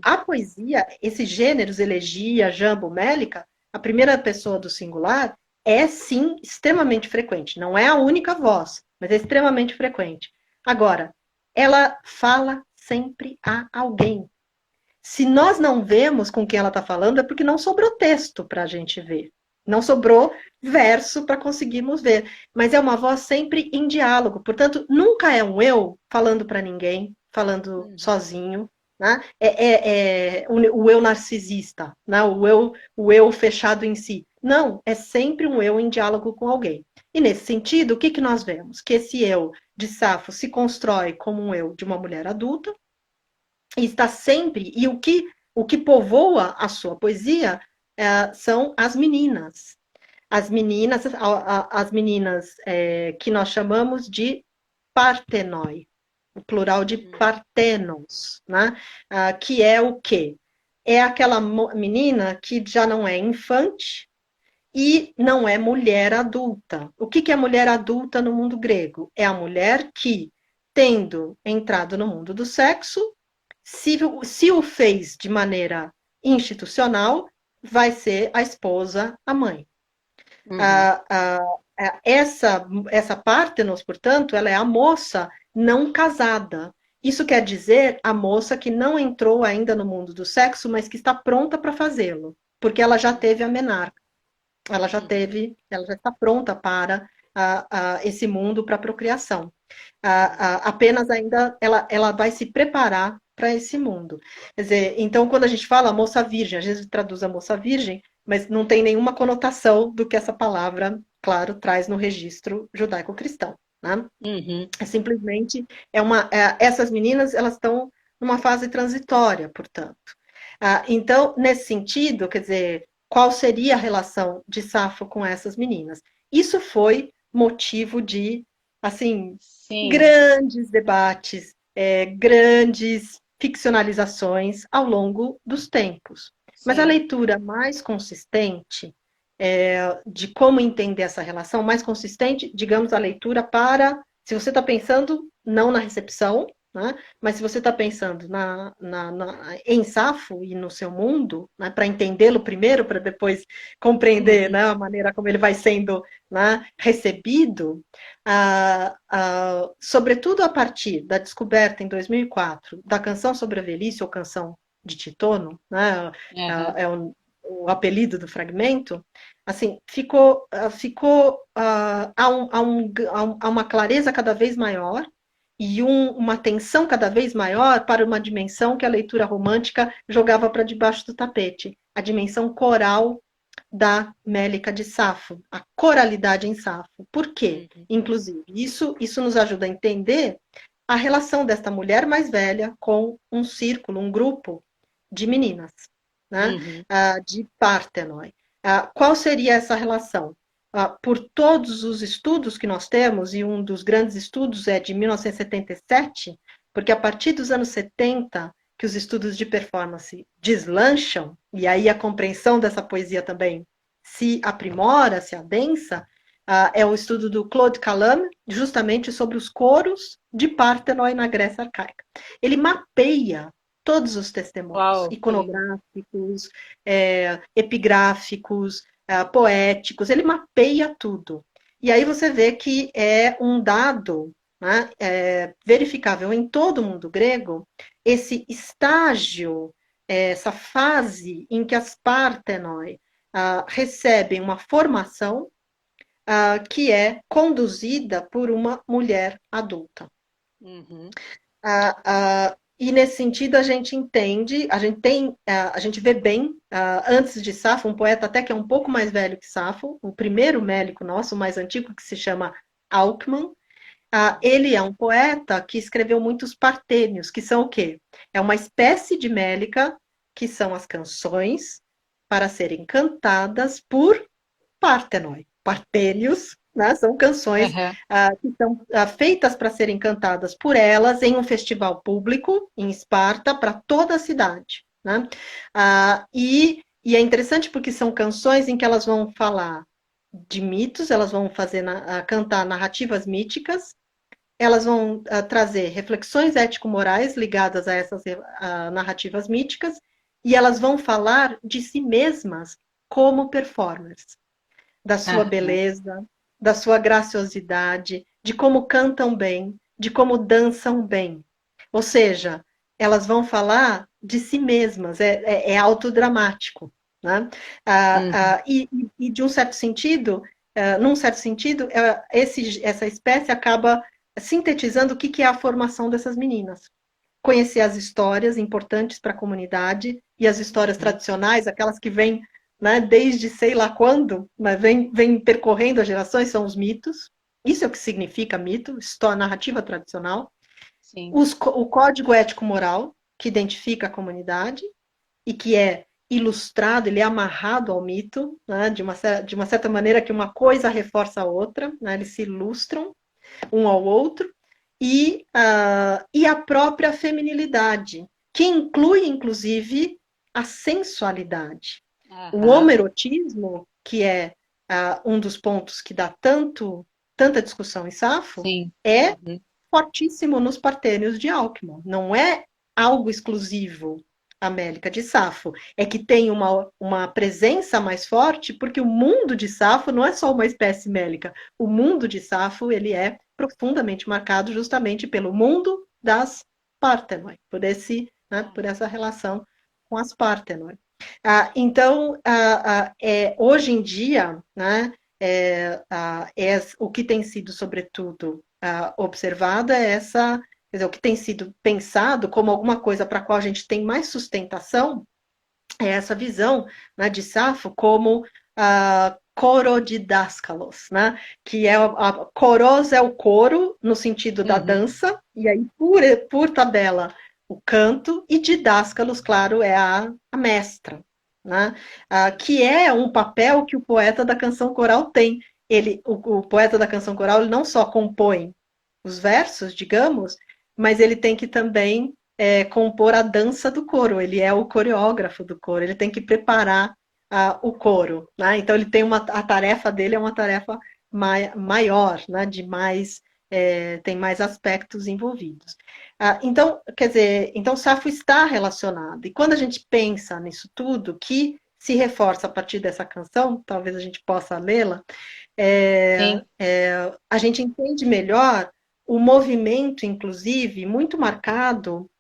A poesia, esses gêneros, elegia, jambo, mélica, a primeira pessoa do singular é, sim, extremamente frequente. Não é a única voz, mas é extremamente frequente. Agora, ela fala sempre a alguém. Se nós não vemos com quem ela está falando, é porque não sobrou texto para a gente ver. Não sobrou verso para conseguirmos ver. Mas é uma voz sempre em diálogo. Portanto, nunca é um eu falando para ninguém, falando sozinho. Né? O eu narcisista, né? o eu fechado em si. Não, é sempre um eu em diálogo com alguém. E nesse sentido, o que nós vemos? Que esse eu de Safo se constrói como um eu de uma mulher adulta, e está sempre, e o que povoa a sua poesia são as meninas. As meninas que nós chamamos de partenoi, o plural de partenos, né? Que é o quê? É aquela menina que já não é infante e não é mulher adulta. O que é mulher adulta no mundo grego? É a mulher que, tendo entrado no mundo do sexo, se o fez de maneira institucional, vai ser a esposa, a mãe. Essa Partenos, portanto, ela é a moça não casada. Isso quer dizer a moça que não entrou ainda no mundo do sexo, mas que está pronta para fazê-lo, porque ela já teve a menarca. Ela já está pronta para esse mundo, para a procriação. Apenas ainda ela vai se preparar para esse mundo. Quer dizer, então, quando a gente fala moça virgem, às vezes traduz a moça virgem, mas não tem nenhuma conotação do que essa palavra, claro, traz no registro judaico-cristão. Né? É simplesmente, essas meninas, elas estão numa fase transitória, portanto. Então, nesse sentido, quer dizer, qual seria a relação de Safo com essas meninas? Isso foi motivo de, assim, grandes debates, grandes ficcionalizações ao longo dos tempos. Mas a leitura mais consistente de como entender essa relação, mais consistente, digamos, a leitura para, se você está pensando não na recepção, né, mas se você está pensando em Safo e no seu mundo, né, para entendê-lo primeiro, para depois compreender né, a maneira como ele vai sendo né, recebido, sobretudo a partir da descoberta em 2004 da Canção sobre a Velhice, ou Canção de Titono, né, o apelido do fragmento, assim, há uma clareza cada vez maior e uma tensão cada vez maior para uma dimensão que a leitura romântica jogava para debaixo do tapete, a dimensão coral da Mélica de Safo, a coralidade em Safo. Por quê? Inclusive, isso nos ajuda a entender a relação desta mulher mais velha com um círculo, um grupo de meninas, né? De Parthenoi. Qual seria essa relação? Por todos os estudos que nós temos, e um dos grandes estudos é de 1977, porque a partir dos anos 70 que os estudos de performance deslancham, e aí a compreensão dessa poesia também se aprimora, se adensa, é o estudo do Claude Calame, justamente sobre os coros de Parthenoi na Grécia Arcaica. Ele mapeia todos os testemunhos iconográficos, epigráficos, poéticos, ele mapeia tudo. E aí você vê que é um dado, né, verificável em todo o mundo grego, esse estágio, essa fase em que as Parthenoi recebem uma formação que é conduzida por uma mulher adulta. E nesse sentido a gente entende, a gente vê bem, antes de Safo, um poeta até que é um pouco mais velho que Safo, o primeiro mélico nosso, o mais antigo, que se chama Alckmin. Ele é um poeta que escreveu muitos partênios, que são o quê? É uma espécie de mélica, que são as canções para serem cantadas por Parthenoi. Partênios, né? São canções que são feitas para serem cantadas por elas em um festival público em Esparta para toda a cidade, né? E é interessante porque são canções em que elas vão falar de mitos, elas vão cantar narrativas míticas, elas vão trazer reflexões ético-morais ligadas a essas narrativas míticas, e elas vão falar de si mesmas como performers, da sua beleza, da sua graciosidade, de como cantam bem, de como dançam bem. Ou seja, elas vão falar de si mesmas, é autodramático, né? E de um certo sentido, num certo sentido, essa espécie acaba sintetizando o que é a formação dessas meninas. Conhecer as histórias importantes para a comunidade e as histórias tradicionais, aquelas que vêm, né, desde sei lá quando, mas vem percorrendo as gerações, são os mitos. Isso é o que significa mito, história, narrativa tradicional. O código ético-moral, que identifica a comunidade e que é ilustrado, ele é amarrado ao mito, né, de uma certa maneira que uma coisa reforça a outra, né, eles se ilustram um ao outro, e a própria feminilidade, que inclui, inclusive, a sensualidade. O homoerotismo, que é um dos pontos que dá tanta discussão em Safo, é fortíssimo nos partênios de Alckmin. Não é algo exclusivo à Mélica de Safo. É que tem uma presença mais forte, porque o mundo de Safo não é só uma espécie mélica. O mundo de Safo, ele é profundamente marcado justamente pelo mundo das Parthenoi, por essa relação com as Parthenoi. Então, hoje em dia, né, o que tem sido, sobretudo, observado é essa, quer dizer, o que tem sido pensado como alguma coisa para a qual a gente tem mais sustentação, é essa visão, né, de Safo como corodidáscalos, né? Que coros é o coro, no sentido da dança, e aí, por tabela, o canto, e didáscalos, claro, é a mestra, né? Que é um papel que o poeta da canção coral tem. O poeta da canção coral, ele não só compõe os versos, digamos, mas ele tem que também compor a dança do coro, ele é o coreógrafo do coro, ele tem que preparar o coro, né? Então ele tem a tarefa dele é uma tarefa maior, né? Tem mais aspectos envolvidos. Então, quer dizer, então Safo está relacionado. E quando a gente pensa nisso tudo, que se reforça a partir dessa canção, talvez a gente possa lê-la, a gente entende melhor o movimento, inclusive, muito marcado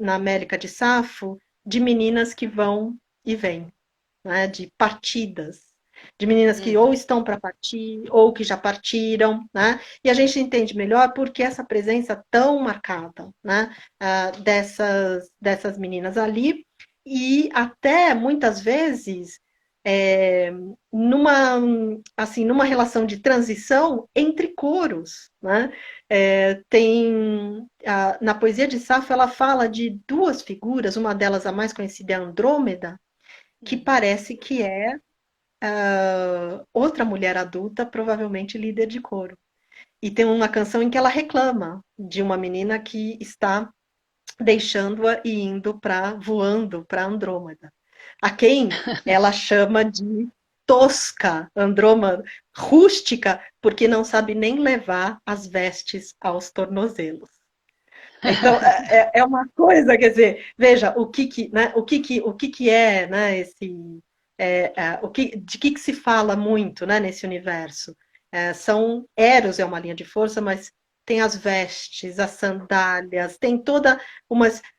na América de Safo, de meninas que vão e vêm, né, de partidas. de meninas que ou estão para partir, ou que já partiram, né? E a gente entende melhor porque essa presença tão marcada, né? Dessas meninas ali, e até muitas vezes é, numa, numa relação de transição entre coros, né? Na poesia de Safo, ela fala de duas figuras, uma delas a mais conhecida é Andrômeda, que parece que é outra mulher adulta, provavelmente líder de coro. E tem uma canção em que ela reclama de uma menina que está deixando-a e voando para Andrômeda. A quem ela chama de tosca, Andrômeda, rústica, porque não sabe nem levar as vestes aos tornozelos. Então, é uma coisa, quer dizer, veja, né, o que é, né, de que se fala muito, né, nesse universo? Eros é uma linha de força, mas tem as vestes, as sandálias, tem toda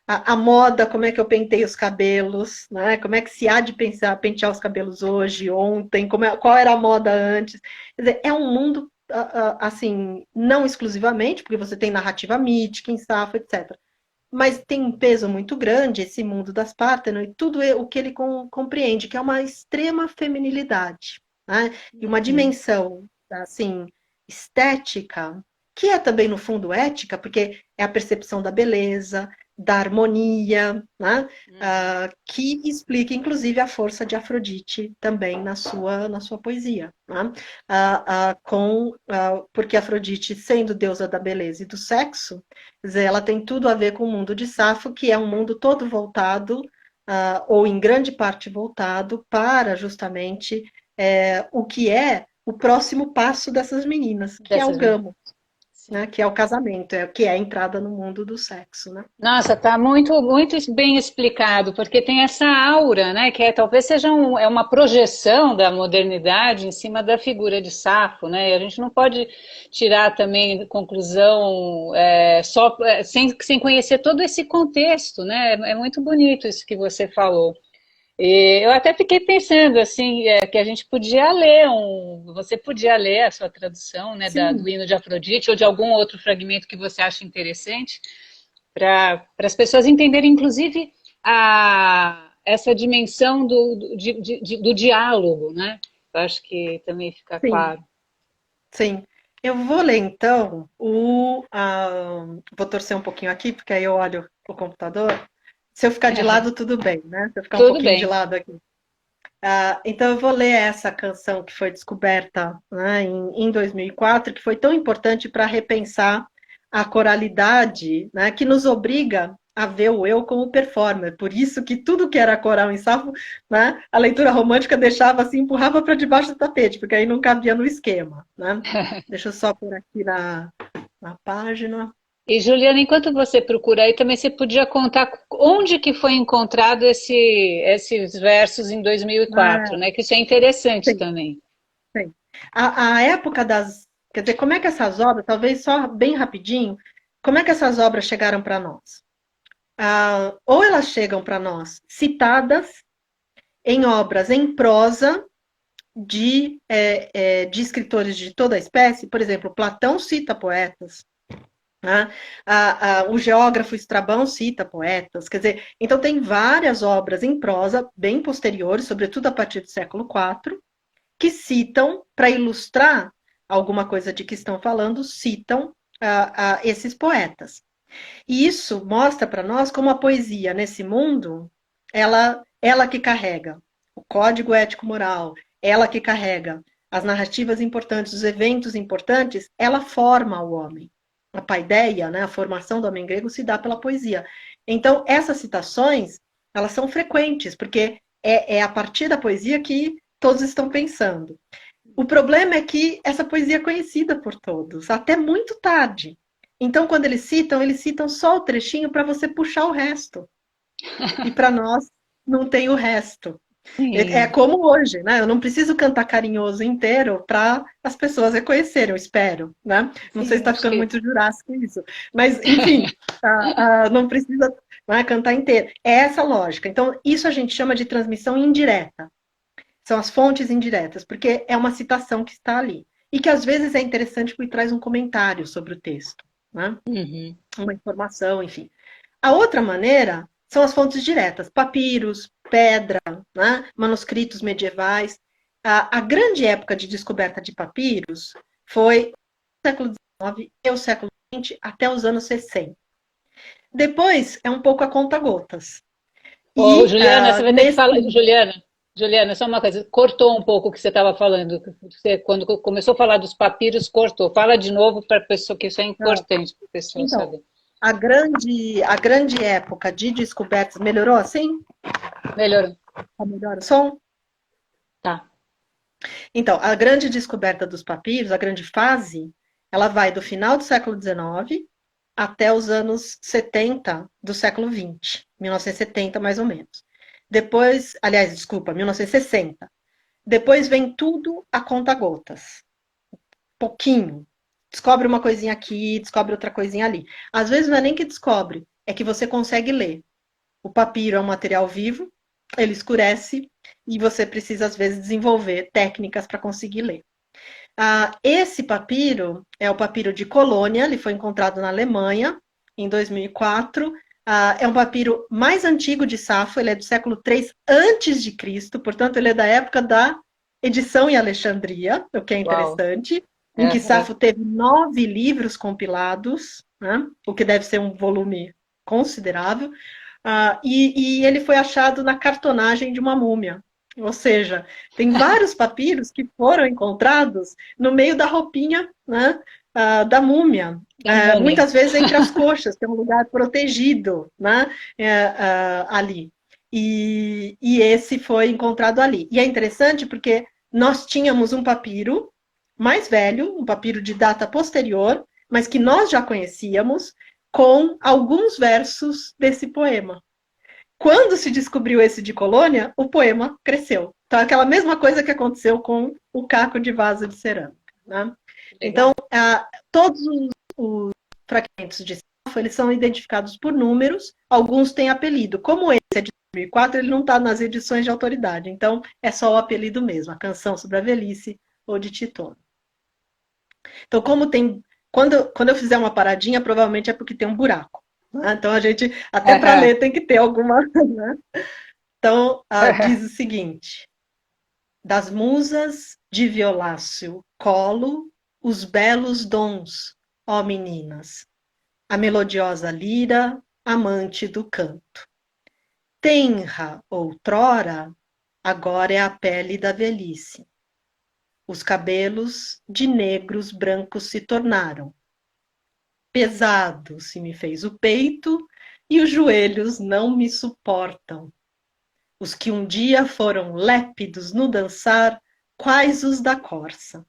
a moda, como é que eu pentei os cabelos, né? Como é que se há de pentear os cabelos hoje, ontem, qual era a moda antes. Quer dizer, é um mundo, assim, não exclusivamente, porque você tem narrativa mítica em Safo, etc. Mas tem um peso muito grande esse mundo das Pártenon e tudo o que ele compreende, que é uma extrema feminilidade, né? E uma dimensão, assim, estética, que é também, no fundo, ética, porque é a percepção da beleza, da harmonia, né? Que explica, inclusive, a força de Afrodite também na sua poesia. Né? Porque Afrodite, sendo deusa da beleza e do sexo, quer dizer, ela tem tudo a ver com o mundo de Safo, que é um mundo todo voltado, ou em grande parte voltado, para justamente o que é o próximo passo dessas meninas, que é o gamo. Né, que é o casamento, que é a entrada no mundo do sexo, né? Nossa, tá muito, muito bem explicado, porque tem essa aura, né, que talvez seja uma projeção da modernidade em cima da figura de Safo, né? E a gente não pode tirar também conclusão sem conhecer todo esse contexto, né? É muito bonito isso que você falou. E eu até fiquei pensando assim, que a gente podia ler você podia ler a sua tradução, né, do hino de Afrodite ou de algum outro fragmento que você acha interessante para as pessoas entenderem, inclusive, essa dimensão do diálogo, né? Eu acho que também fica claro. Sim. Eu vou ler então vou torcer um pouquinho aqui, porque aí eu olho o computador. Se eu ficar de lado, tudo bem, né? Se eu ficar um pouquinho de lado aqui. Então, eu vou ler essa canção que foi descoberta, né, em 2004, que foi tão importante para repensar a coralidade, né, que nos obriga a ver o eu como performer. Por isso que tudo que era coral em Safo, né, a leitura romântica deixava assim, empurrava para debaixo do tapete, porque aí não cabia no esquema. Né? Deixa eu só pôr aqui na página. E, Juliana, enquanto você procura aí, também você podia contar onde que foi encontrado esses versos em 2004, né? Que isso é interessante também. Sim. A época Quer dizer, como é que essas obras, talvez só bem rapidinho, como é que essas obras chegaram para nós? Ou elas chegam para nós citadas em obras em prosa de escritores de toda a espécie, por exemplo, Platão cita poetas, né? O geógrafo Estrabão cita poetas, quer dizer, então tem várias obras em prosa bem posteriores, sobretudo a partir do século IV, que citam, para ilustrar alguma coisa de que estão falando, citam esses poetas. E isso mostra para nós como a poesia nesse mundo, ela que carrega o código ético-moral, ela que carrega as narrativas importantes, os eventos importantes, ela forma o homem. A paideia, né, a formação do homem grego se dá pela poesia. Então, essas citações, elas são frequentes, porque é a partir da poesia que todos estão pensando. O problema é que essa poesia é conhecida por todos, até muito tarde. Então, quando eles citam só o trechinho para você puxar o resto. E para nós, não tem o resto. É como hoje, né? Eu não preciso cantar Carinhoso inteiro para as pessoas reconhecerem, eu espero, né? Não sei se está ficando muito jurássico isso. Mas, enfim, não precisa cantar inteiro. É essa lógica. Então, isso a gente chama de transmissão indireta. São as fontes indiretas, porque é uma citação que está ali. E que às vezes é interessante porque traz um comentário sobre o texto, né? Uhum. Uma informação, enfim. A outra maneira são as fontes diretas, papiros, pedra, né? Manuscritos medievais. A grande época de descoberta de papiros foi o século XIX e o século XX até os anos 60. Depois é um pouco a conta-gotas. Ô, E Juliana, você vai ter que nesse. falar. Juliana, só uma coisa, cortou um pouco o que você estava falando. Você, quando começou a falar dos papiros, cortou. Fala de novo para a pessoa, que isso é importante para a pessoa Então, saber. a grande época de descobertas. Melhorou assim? Melhorou. Tá melhor o som? Tá. Então, a grande descoberta dos papiros, a grande fase, ela vai do final do século XIX até os anos 70 do século XX, 1970 mais ou menos. Depois, aliás, desculpa, 1960. Depois vem tudo a conta-gotas. Pouquinho. Descobre uma coisinha aqui, descobre outra coisinha ali. Às vezes não é nem que descobre, é que você consegue ler. O papiro é um material vivo, ele escurece e você precisa, às vezes, desenvolver técnicas para conseguir ler. Esse papiro é o papiro de Colônia, ele foi encontrado na Alemanha em 2004. É um papiro mais antigo de Safo, ele é do século III antes de Cristo, portanto, ele é da época da edição em Alexandria, o que é Uau. interessante, em que Safo teve 9 livros compilados, né, o que deve ser um volume considerável, e ele foi achado na cartonagem de uma múmia. Ou seja, tem vários papiros que foram encontrados no meio da roupinha, né, da múmia. Muitas vezes entre as coxas, que é um lugar protegido, né, ali. E esse foi encontrado ali. E é interessante porque nós tínhamos um papiro mais velho, um papiro de data posterior, mas que nós já conhecíamos, com alguns versos desse poema. Quando se descobriu esse de Colônia, o poema cresceu. Então, aquela mesma coisa que aconteceu com o caco de vaso de cerâmica. Né? Então, todos os fragmentos de Safo, eles são identificados por números, alguns têm apelido. Como esse é de 2004, ele não está nas edições de autoridade, então é só o apelido mesmo, a Canção sobre a Velhice ou de Titono. Então, como tem... Quando eu fizer uma paradinha, provavelmente é porque tem um buraco. Né? Então, a gente, até para ler, tem que ter alguma... Né? Então, diz o seguinte: das musas de Violácio colo os belos dons, ó meninas, a melodiosa lira, amante do canto. Tenra outrora, agora é a pele da velhice. Os cabelos de negros brancos se tornaram. Pesado se me fez o peito e os joelhos não me suportam. Os que um dia foram lépidos no dançar, quais os da corça.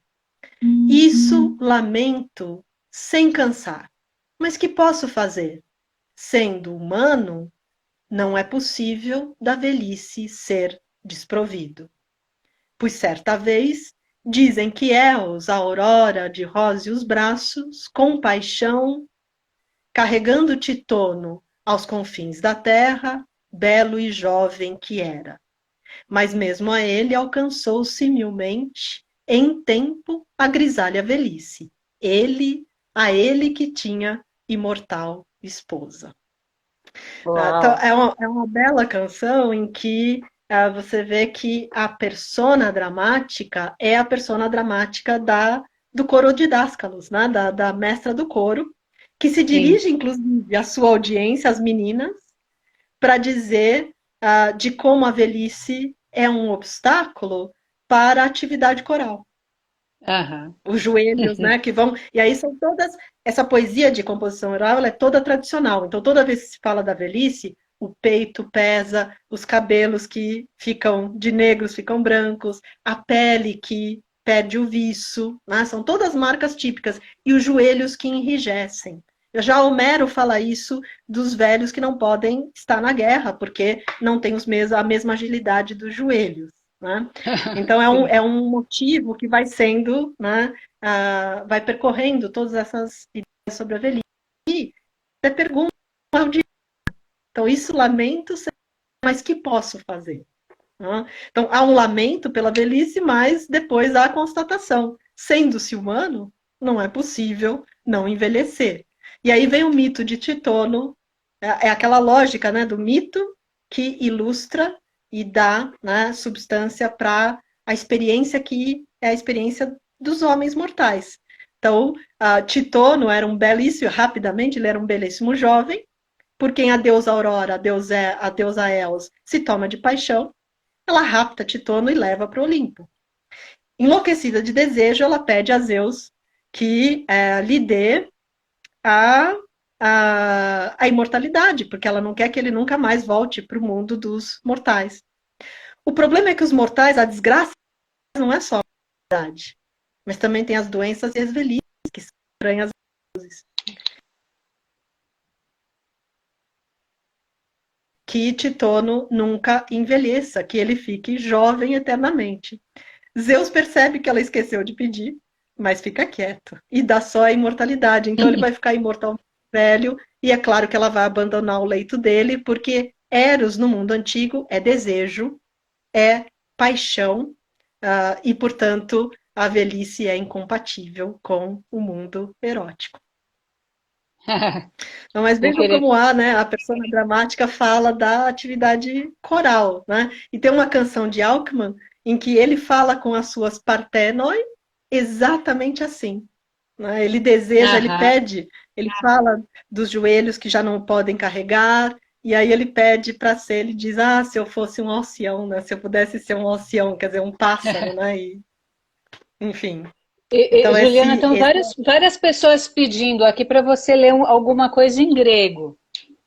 Isso lamento sem cansar. Mas que posso fazer? Sendo humano, não é possível da velhice ser desprovido. Pois certa vez dizem que a aurora de róseos braços, com paixão, carregando Titono aos confins da terra, belo e jovem que era. Mas mesmo a ele alcançou similmente, em tempo, a grisalha velhice. A ele que tinha imortal esposa. Então, é uma bela canção em que você vê que a persona dramática é a persona dramática do coro didáscalos, né? da mestra do coro, que se dirige, inclusive, à sua audiência, às meninas, para dizer de como a velhice é um obstáculo para a atividade coral. Os joelhos, né, que vão... E aí são todas... Essa poesia de composição oral, ela é toda tradicional. Então, toda vez que se fala da velhice, o peito pesa, os cabelos que ficam de negros ficam brancos, a pele que perde o viço, né? São todas marcas típicas. E os joelhos que enrijecem. Já Homero fala isso dos velhos que não podem estar na guerra, porque não tem a mesma agilidade dos joelhos. Né? Então, é um motivo que vai sendo, né, vai percorrendo todas essas ideias sobre a velhice. E você pergunta, então, isso lamento, mas que posso fazer? Né? Então, há um lamento pela velhice, mas depois há a constatação. Sendo-se humano, não é possível não envelhecer. E aí vem o mito de Titono, é aquela lógica, né, do mito que ilustra e dá, né, substância para a experiência que é a experiência dos homens mortais. Então, Titono era um belíssimo, rapidamente, ele era um belíssimo jovem, por quem a deusa Aurora, a deusa Eos, se toma de paixão, ela rapta Titono e leva para o Olimpo. Enlouquecida de desejo, ela pede a Zeus que lhe dê a, a imortalidade, porque ela não quer que ele nunca mais volte para o mundo dos mortais. O problema é que os mortais, a desgraça não é só a idade, mas também tem as doenças e as velhices, que são estranhas às vezes. Que Titono nunca envelheça, que ele fique jovem eternamente. Zeus percebe que ela esqueceu de pedir, mas fica quieto e dá só a imortalidade. Então ele vai ficar imortal velho e é claro que ela vai abandonar o leito dele, porque Eros no mundo antigo é desejo, é paixão e, portanto, a velhice é incompatível com o mundo erótico. Não, mas vejam como há, né? A persona dramática fala da atividade coral, né? E tem uma canção de Alckmin em que ele fala com as suas partenoi exatamente assim. Né? Ele deseja, ele pede, ele fala dos joelhos que já não podem carregar, e aí ele pede para ser, ele diz, se eu fosse um alcião, né? Se eu pudesse ser um alcião, quer dizer, um pássaro, né? E, enfim. Então, Juliana, estão várias pessoas pedindo aqui para você ler alguma coisa em grego.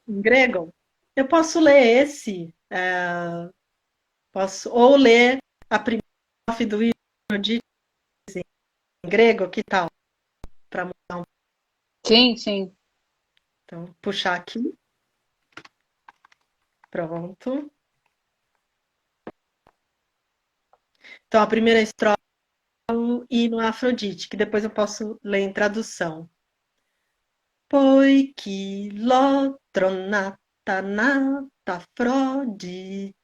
Em grego? Eu posso ler esse. Posso ou ler a primeira estrofe do hino de em grego, que tal? Para mudar um... Sim, sim. Então, puxar aqui. Pronto. Então, a primeira estrofe é o hino Afrodite, que depois eu posso ler em tradução. Poichi l'otronata nata Afrodita,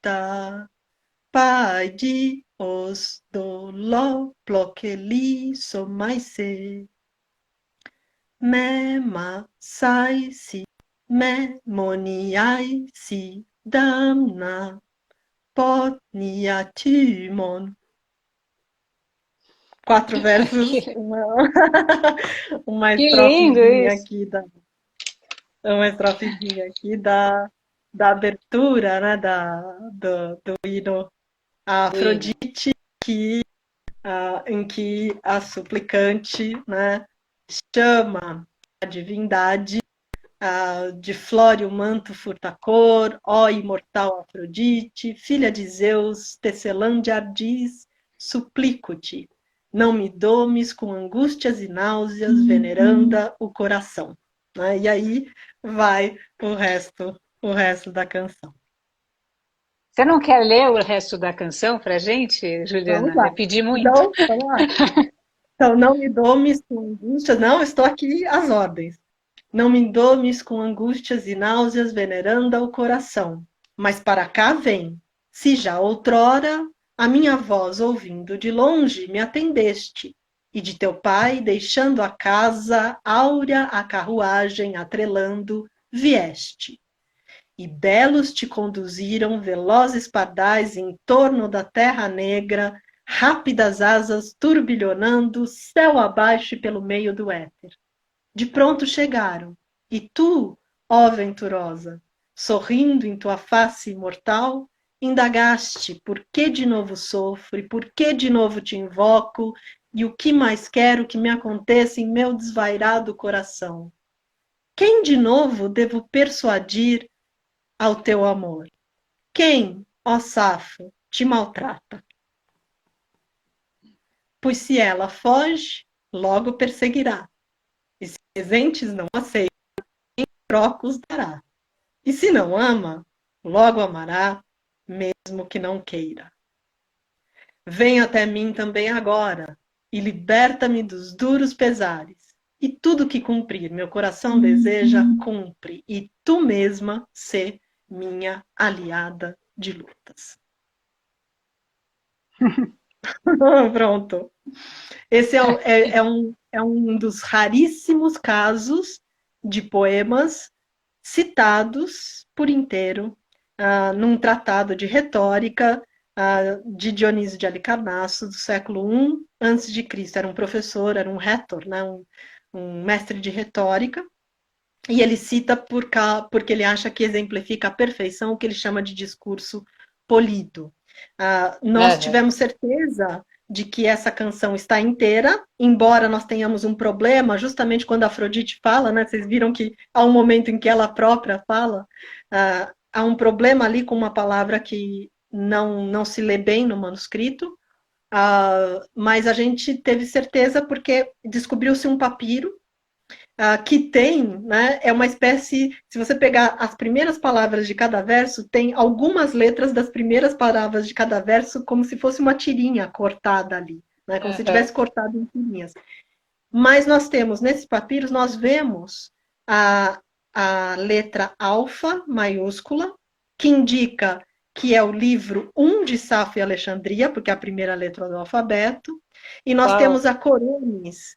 pai de os doloploqueli somaise, mema saisi, memoniaisi, damna, potniatimon. 4 versos, uma estrofezinha aqui uma estrofezinha aqui da abertura, né, do hino a Afrodite, em que a suplicante, né, chama a divindade de flore o manto furtacor, ó imortal Afrodite, filha de Zeus, tecelã ardis, suplico-te, não me domes com angústias e náuseas, veneranda o coração. Né? E aí vai o resto da canção. Você não quer ler o resto da canção pra gente, Juliana? Eu pedi muito. Então, vamos lá. Então, não me domes com angústias. Não, estou aqui às ordens. Não me domes com angústias e náuseas, veneranda o coração. Mas para cá vem, se já outrora a minha voz ouvindo de longe me atendeste, e de teu pai, deixando a casa, áurea a carruagem atrelando, vieste. E belos te conduziram velozes pardais em torno da terra negra, rápidas asas turbilhonando, céu abaixo e pelo meio do éter. De pronto chegaram, e tu, ó venturosa, sorrindo em tua face imortal, indagaste por que de novo sofro e por que de novo te invoco, e o que mais quero que me aconteça em meu desvairado coração. Quem de novo devo persuadir ao teu amor? Quem, ó Safo, te maltrata? Pois se ela foge, logo perseguirá. E se presentes não aceita, em troca os dará. E se não ama, logo amará, mesmo que não queira. Vem até mim também agora, e liberta-me dos duros pesares. E tudo que cumprir meu coração deseja, cumpre, e tu mesma sê minha aliada de lutas. Pronto. Esse é um dos raríssimos casos de poemas citados por inteiro num tratado de retórica de Dionísio de Alicarnasso, do século I antes de Cristo. Era um professor, era um retor, né? Um mestre de retórica, e ele cita porque ele acha que exemplifica a perfeição o que ele chama de discurso polido. Nós Aham. tivemos certeza de que essa canção está inteira, embora nós tenhamos um problema, justamente quando a Afrodite fala, né? Vocês viram que há um momento em que ela própria fala, há um problema ali com uma palavra que não se lê bem no manuscrito, mas a gente teve certeza porque descobriu-se um papiro que tem, né, é uma espécie, se você pegar as primeiras palavras de cada verso, tem algumas letras das primeiras palavras de cada verso como se fosse uma tirinha cortada ali, né, como se Aham. tivesse cortado em tirinhas. Mas nós temos, nesses papiros, nós vemos a, a letra alfa maiúscula, que indica que é o livro 1 de Safo e Alexandria, porque é a primeira letra do alfabeto, e nós Uau. temos a Coronis,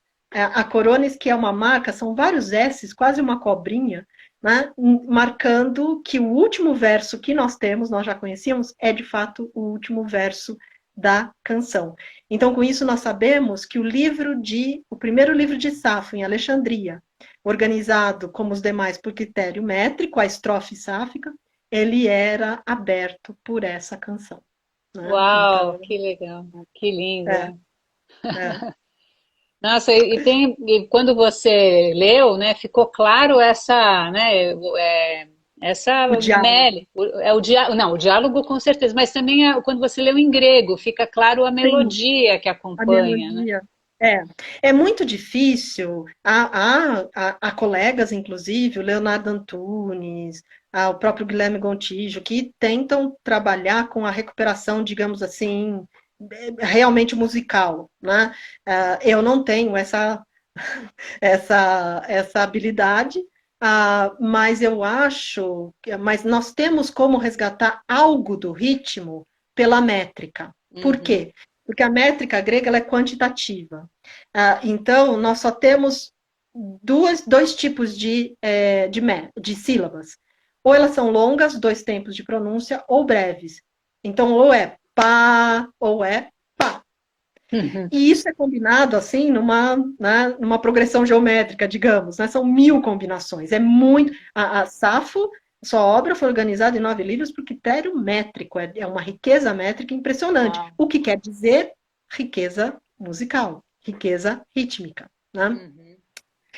que é uma marca, são vários S's, quase uma cobrinha, né, marcando que o último verso que nós temos, nós já conhecíamos, é de fato o último verso da canção. Então, com isso, nós sabemos que o primeiro livro de Safo, em Alexandria, organizado como os demais por critério métrico, a estrofe sáfica, ele era aberto por essa canção. Né? Uau, Então, que legal, que lindo. é, É. é. Nossa, e quando você leu, né, ficou claro essa, né, essa O diálogo, não, o diálogo com certeza, mas também quando você leu em grego, fica claro a sim, melodia que a acompanha, né? melodia. É, é muito difícil. Há colegas, inclusive, o Leonardo Antunes, o próprio Guilherme Gontijo, que tentam trabalhar com a recuperação, digamos assim, realmente musical, né? Eu não tenho essa habilidade, mas eu acho, mas nós temos como resgatar algo do ritmo pela métrica. Por Uhum. quê? Porque a métrica grega ela é quantitativa. Então, nós só temos dois tipos de sílabas. Ou elas são longas, dois tempos de pronúncia, ou breves. Então, ou é pá, ou é pá. Uhum. E isso é combinado assim numa progressão geométrica, digamos, né? São 1000 combinações. É muito. A Safo, sua obra foi organizada em 9 livros por critério métrico, é uma riqueza métrica impressionante. Uau. O que quer dizer riqueza musical, riqueza rítmica. Né? Uhum.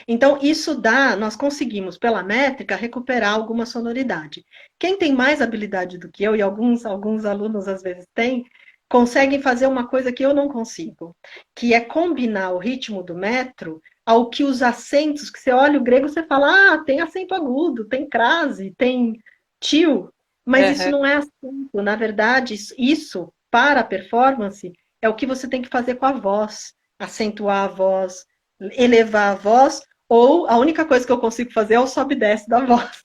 Então, isso nós conseguimos, pela métrica, recuperar alguma sonoridade. Quem tem mais habilidade do que eu, e alguns alunos às vezes têm, conseguem fazer uma coisa que eu não consigo, que é combinar o ritmo do metro ao que os acentos, que você olha o grego, você fala, tem acento agudo, tem crase, tem tio, mas isso Uhum. não é acento. Na verdade, isso para a performance, é o que você tem que fazer com a voz, acentuar a voz, elevar a voz, ou a única coisa que eu consigo fazer é o sobe e desce da voz.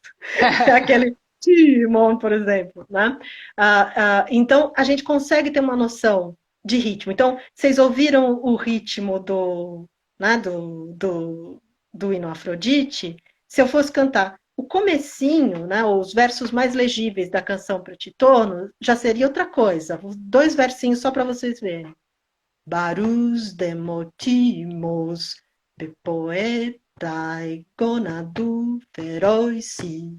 É aquele Timon, por exemplo. Né? Então, a gente consegue ter uma noção de ritmo. Então, vocês ouviram o ritmo né, do hino Afrodite? Se eu fosse cantar o comecinho, né, os versos mais legíveis da canção para Titono, já seria outra coisa. 2 versinhos só para vocês verem. Barus demotimos de poetai gonadu feroisi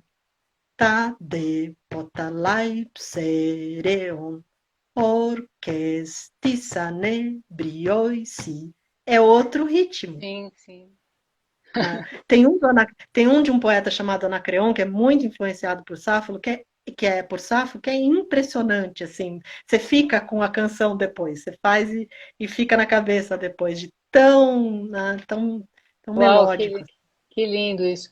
ta de potalai psereon orquestisane brioisi. É outro ritmo. Sim, sim. Tem um de um poeta chamado Anacreon, que é muito influenciado por Safo, que é impressionante, assim. Você fica com a canção depois, você faz e fica na cabeça depois de tão Uau, melódico. que lindo isso.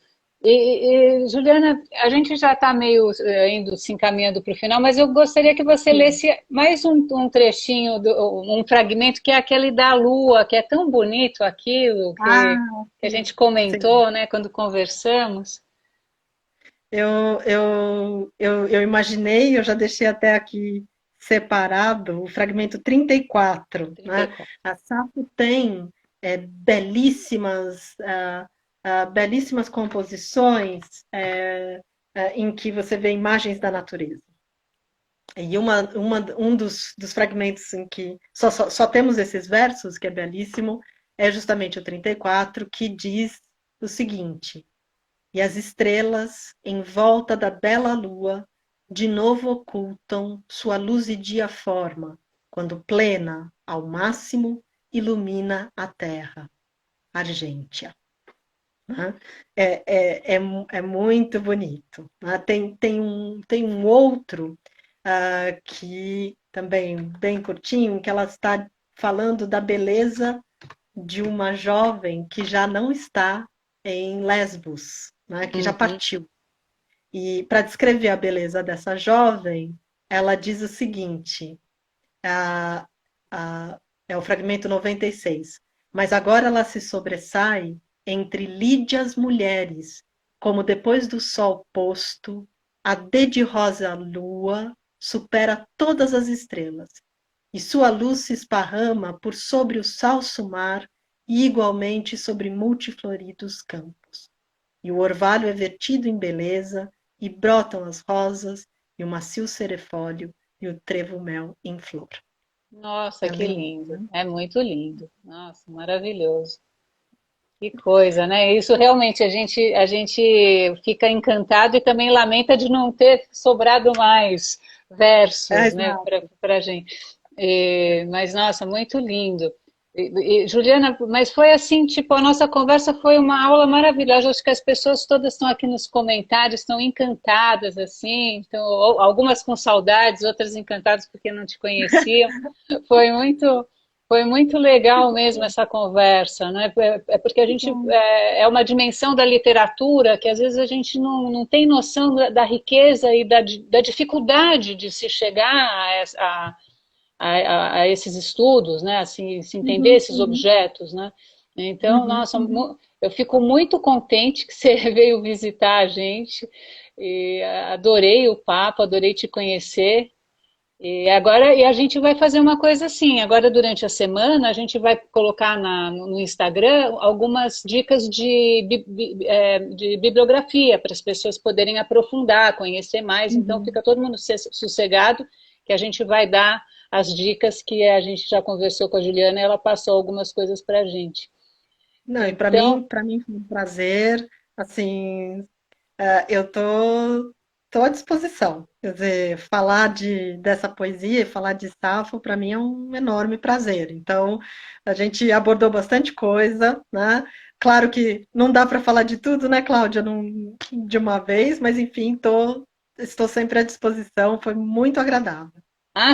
Juliana, a gente já está meio indo se encaminhando para o final, mas eu gostaria que você Sim. lesse mais um trechinho, um fragmento que é aquele da Lua, que é tão bonito aquilo Ah, que a gente sim. comentou, né, quando conversamos. Eu imaginei, eu já deixei até aqui separado o fragmento 34, né? 34. A Safo tem belíssimas, belíssimas composições em que você vê imagens da natureza. E um dos fragmentos em que só temos esses versos, que é belíssimo, é justamente o 34, que diz o seguinte: e as estrelas, em volta da bela lua, de novo ocultam sua luzidia forma, quando plena, ao máximo, ilumina a terra, argêntea. É muito bonito. Tem um outro que também bem curtinho, que ela está falando da beleza de uma jovem que já não está em Lesbos, né, que já Uhum. partiu. E para descrever a beleza dessa jovem, ela diz o seguinte: a, é o fragmento 96. Mas agora ela se sobressai entre lídias mulheres, como depois do sol posto, a de rosa lua supera todas as estrelas, e sua luz se esparrama por sobre o salso mar e igualmente sobre multifloridos campos. E o orvalho é vertido em beleza, e brotam as rosas, e o macio cerefólio, e o trevo-mel em flor. Nossa, É que lindo, lindo. né? É muito lindo. Nossa, maravilhoso. Que coisa, né? Isso realmente a gente fica encantado e também lamenta de não ter sobrado mais versos, né, Exato. para a gente. Mas, nossa, muito lindo. Juliana, mas foi assim, tipo, a nossa conversa foi uma aula maravilhosa. Acho que as pessoas todas estão aqui nos comentários, estão encantadas, assim, então, algumas com saudades, outras encantadas porque não te conheciam. Foi muito, foi muito legal mesmo essa conversa, né? É porque a gente é uma dimensão da literatura que às vezes a gente não tem noção da riqueza e da dificuldade de se chegar a esses estudos, né? Assim, se entender Uhum, esses uhum, objetos, né? Então, uhum, nossa, uhum. eu fico muito contente que você veio visitar a gente e adorei o papo, adorei te conhecer. E a gente vai fazer uma coisa assim. Agora, durante a semana, a gente vai colocar no Instagram algumas dicas de bibliografia para as pessoas poderem aprofundar, conhecer mais. Então, Uhum. fica todo mundo sossegado que a gente vai dar as dicas que a gente já conversou com a Juliana e ela passou algumas coisas para a gente. Não, e Então, para mim foi um prazer, assim, eu tô à disposição. Quer dizer, falar dessa poesia e falar de Safo, para mim é um enorme prazer. Então, a gente abordou bastante coisa, né? Claro que não dá para falar de tudo, né, Cláudia, de uma vez, mas enfim, estou sempre à disposição, foi muito agradável.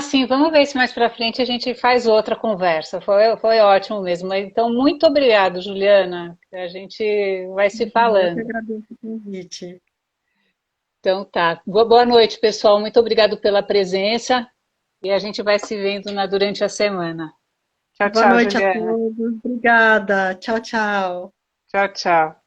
sim, vamos ver se mais para frente a gente faz outra conversa. Foi ótimo mesmo. Então, muito obrigado, Juliana. A gente vai se Eu que falando. agradeço o convite. Então tá. Boa noite, pessoal. Muito obrigado pela presença e a gente vai se vendo durante a semana. Tchau, Boa tchau, noite a Juliana. todos, obrigada. Tchau, tchau. Tchau, tchau.